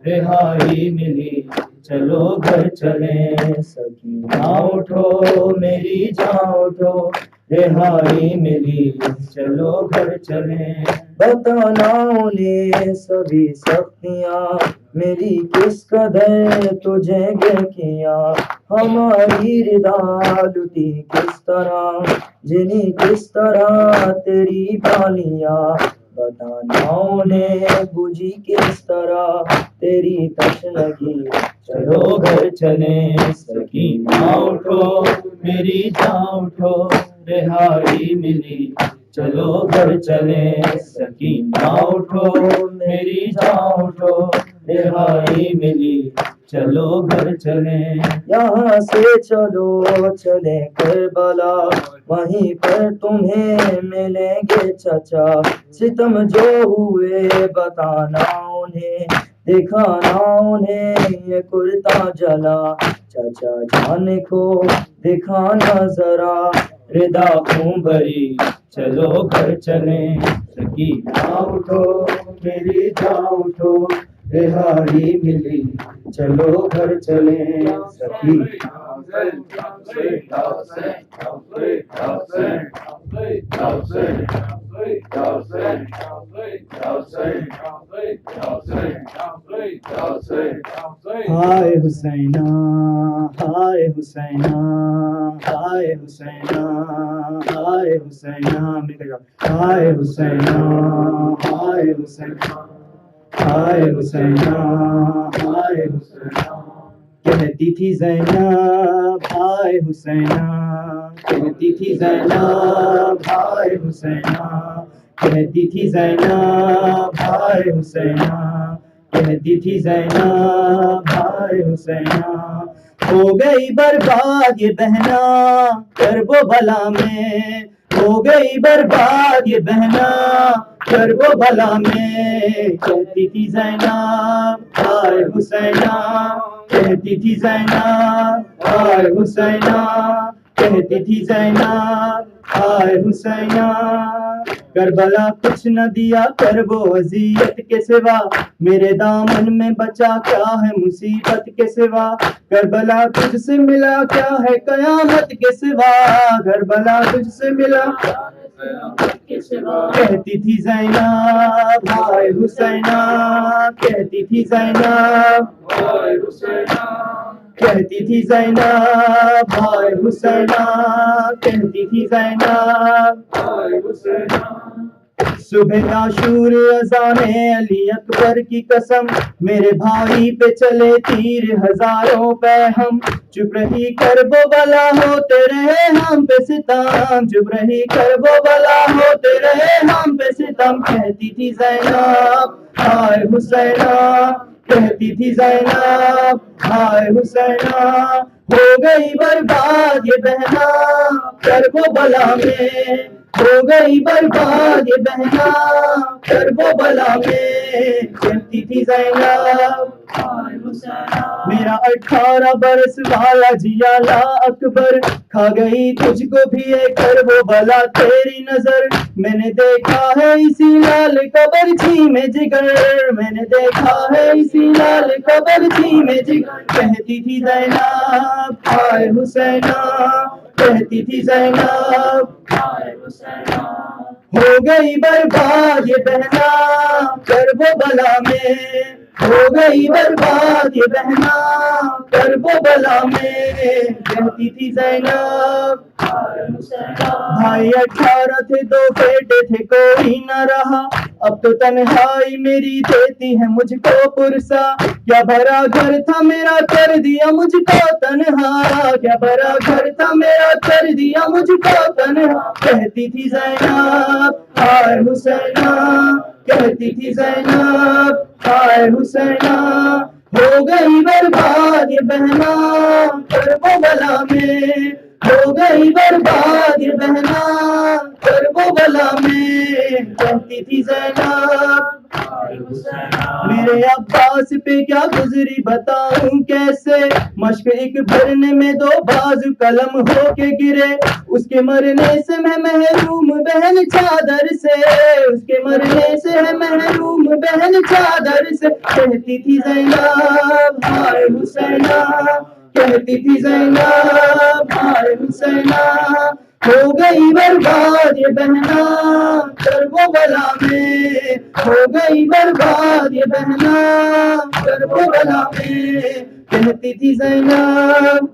رہائی میری چلو گھر چلیں، سکینہ اٹھو میری جان اٹھو، رہائی میری چلو گھر چلیں۔ بتانا انہیں سبھی سختیاں میری کس قدر تجھے گر کیا، ہماری ردا لٹی کس طرح، جنی کس طرح تیری بالیاں، بتانا انہیں بجھی کس طرح تیری تشنگی، چلو گھر چلیں، سکینہ اٹھو میری جان اٹھو، رہائی میری چلو گھر چلیں، سکینہ اٹھو میری جان اٹھو، رہائی میری چلو گھر چلیں۔ یہاں سے چلو چلے کربلا، وہیں پر تمہیں ملیں گے چچا، ستم جو ہوئے بتانا انہیں، دکھانا انہیں یہ کرتا جلا، چچا جان کو دکھانا ذرا ردا خون بھری چلو گھر چلیں سکینہ اٹھو میری جان اٹھو رہائی ملی چلو گھر چلیں سکینہ ہائے حسینہ ہائے حسینہ ہائے حسینہ ہائے حسینہ ہائے حسینہ ہائے حسینہ ہائے حسینہ ہائے حسینہ کہتی تھی زینب ہائے حسینہ کہتی تھی زینب ہائے حسینہ کہتی تھی زینب ہائے حسینہ کہتی تھی زینب ہائے حسینہ ہو گئی برباد یہ بہنا کرب و بلا میں ہو گئی برباد یہ بہنا کرب و بلا میں کہتی تھی زینب ہائے حسینہ کہتی تھی زینب ہائے حسینہ کہتی تھی زینب ہائے حسینہ کربلا کچھ نہ دیا کرب و اذیت کے سوا میرے دامن میں بچا کیا ہے مصیبت کے سوا کربلا تجھ سے ملا کیا ہے قیامت کے سوا کربلا تجھ سے ملا کہتی تھی زینب ہائے حسینہ کہتی تھی زینب ہائے حسینہ کہتی تھی زینب ہائے حسینہ کہتی تھی زینب ہائے حسینہ صبح عاشور اذان علی اکبر کی قسم میرے بھائی پہ چلے تیر ہزاروں پہ ہم چپ رہی کرب و بلا ہوتے رہے ہم پہ ستم چپ رہی کرب و بلا ہوتے رہے ہم پہ ستم کہتی تھی زینب ہائے حسینہ کہتی تھی زینب ہائے حسینہ ہو گئی برباد یہ بہنا کرب و بلا میں ہو گئی برباد یہ بہنا کرب و بلا میں کہتی تھی زینب میرا 18 برس والا جیا لا اکبر کھا گئی تجھ کو بھی ایک کرب و بلا تیری نظر میں نے دیکھا ہے اسی لال قبر چھی میں جگر میں نے دیکھا ہے اسی لال قبر چھی میں جگر کہتی تھی زینب ہائے حسینہ کہتی تھی زینب ہو گئی برباد یہ بہنا کرب و بلا میں ہو گئی برباد یہ بہنا کرب و بلا میں کہتی تھی زینب بھائی 18 تھے 2 بیٹے تھے کوئی نہ رہا اب تو تنہائی میری دیتی ہے مجھ کو پرسا کیا بھرا گھر تھا میرا کر دیا مجھ کو تنہا کیا بھرا گھر تھا میرا کر دیا مجھ کو تنہا کہتی تھی زینب ہائے حسینہ کہتی تھی زینب ہائے حسینہ ہو گئی برباد یہ بہنا کرب و بلا میں ہو گئی برباد یہ بہنا کرب و بلا میں کہتی تھی زینب میرے عباس پہ کیا گزری بتاؤں کیسے مشق ایک بھرنے میں 2 بازو قلم ہو کے گرے اس کے مرنے سے میں محروم بہن چادر سے اس کے مرنے سے ہے محروم بہن چادر سے کہتی تھی زینب ہائے حسینہ کہتی تھی زینب ہائے حسینہ ہو گئی برباد یہ بہنا کرب و بلا میں ہو گئی برباد یہ بہنا کرب و بلا میں کہتی تھی زینب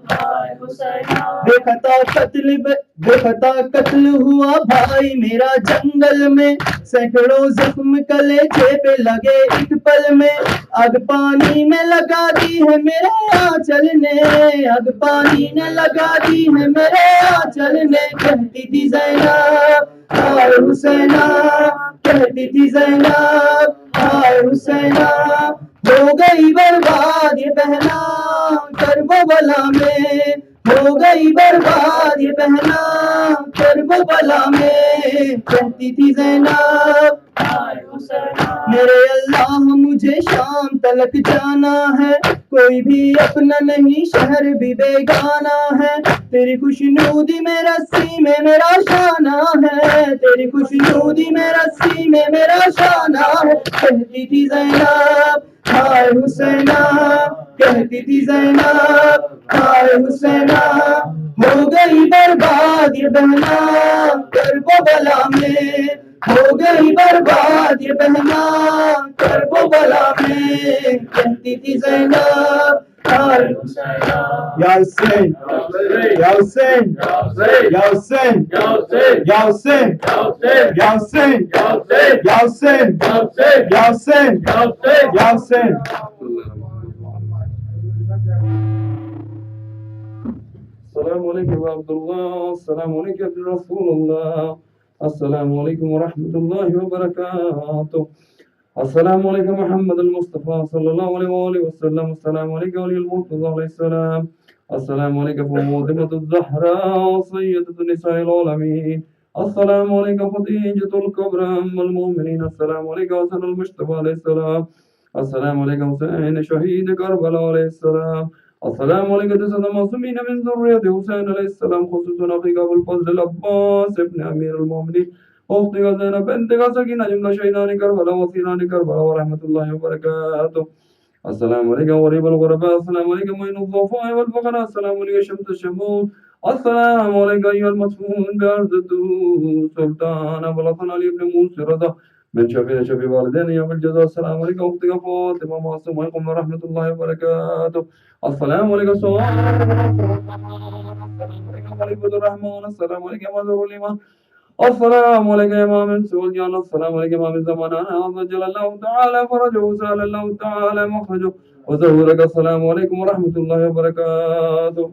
بے خطا قتل ہوا بھائی میرا جنگل میں سینکڑوں زخم کلیجے پہ لگے ایک پل میں آگ پانی میں لگا دی ہے میرے آنچل نے آگ پانی نے لگا دی ہے میرے آنچل نے کہتی تھی زینب ہائے حسینہ کہتی تھی زینب ہائے حسینہ ہو گئی برباد یہ بہنا کرب و بلا میں ہو گئی برباد یہ بہنا کربلا میں، کہتی تھی زینب میرے اللہ مجھے شام تلک جانا ہے، کوئی بھی اپنا نہیں شہر بھی بیگانہ ہے، تیری خوشنودی میں رسی میں میرا شانہ ہے، تیری خوشنودی میں رسی میں میرا شانہ ہے، کہتی تھی زینب ہائے حسینہ، کہتی تھی زینب ہائے حسینہ، ہو گئی برباد یہ بہنا کربلا میں، ہو گئی برباد یہ بہنا کربلا میں، کہتی تھی زینب ہائے یا حسین یا حسین یا حسین یا حسین یا حسین یا حسین یا حسین یا حسین. السلام علیکم ورحمۃ اللہ، السلام علیکم رسول اللہ، السلام علیکم ورحمۃ اللہ وبرکاتہ، السلام علیکم محمد المصطفیٰ صلی اللہ علیہ وآلہ وسلم، السلام علیکم علی المرتضی علیہ السلام، السلام علیکم فاطمۃ الزہراء سیدۃ نساء العالمین، السلام علیکم خدیجۃ الکبریٰ ام المؤمنین، السلام علیکم حسن المجتبیٰ علیہ السلام، السلام علیکم حسین شہید کربلا علیہ السلام، السلام علیکم تسعة معصومین من ذریة حسین علیہ السلام، خصوصاً اخیک ابو الفضل العباس ابن امیر المؤمنین، اختك زینب بنتك سکینہ، جملہ شہیدان کربلا وسیران کربلا ورحمۃ اللہ وبرکاتہ. السلام علیکم غریب الغرباء، السلام علیکم معین الضعفاء والفقراء، السلام علیکم شمس الشموس، السلام علیکم ایها المدفون بأرض سلطان ابو الحسن علی ابن موسی رضا من شفیع والدین یوم الجزاء، السلام علیکم اختك فاطمہ معصومہ ورحمۃ اللہ وبرکاتہ. السلام علیکم خلیفۃ الرحمن، السلام علیکم مظہر الایمان، السلام علیکم امام سول جان، السلام علیکم امام زمانہ عزوجل اللہ تعالی فرجہ وسال اللہ تعالی مخرجہ وظہورک، السلام علیکم ورحمۃ اللہ وبرکاتہ.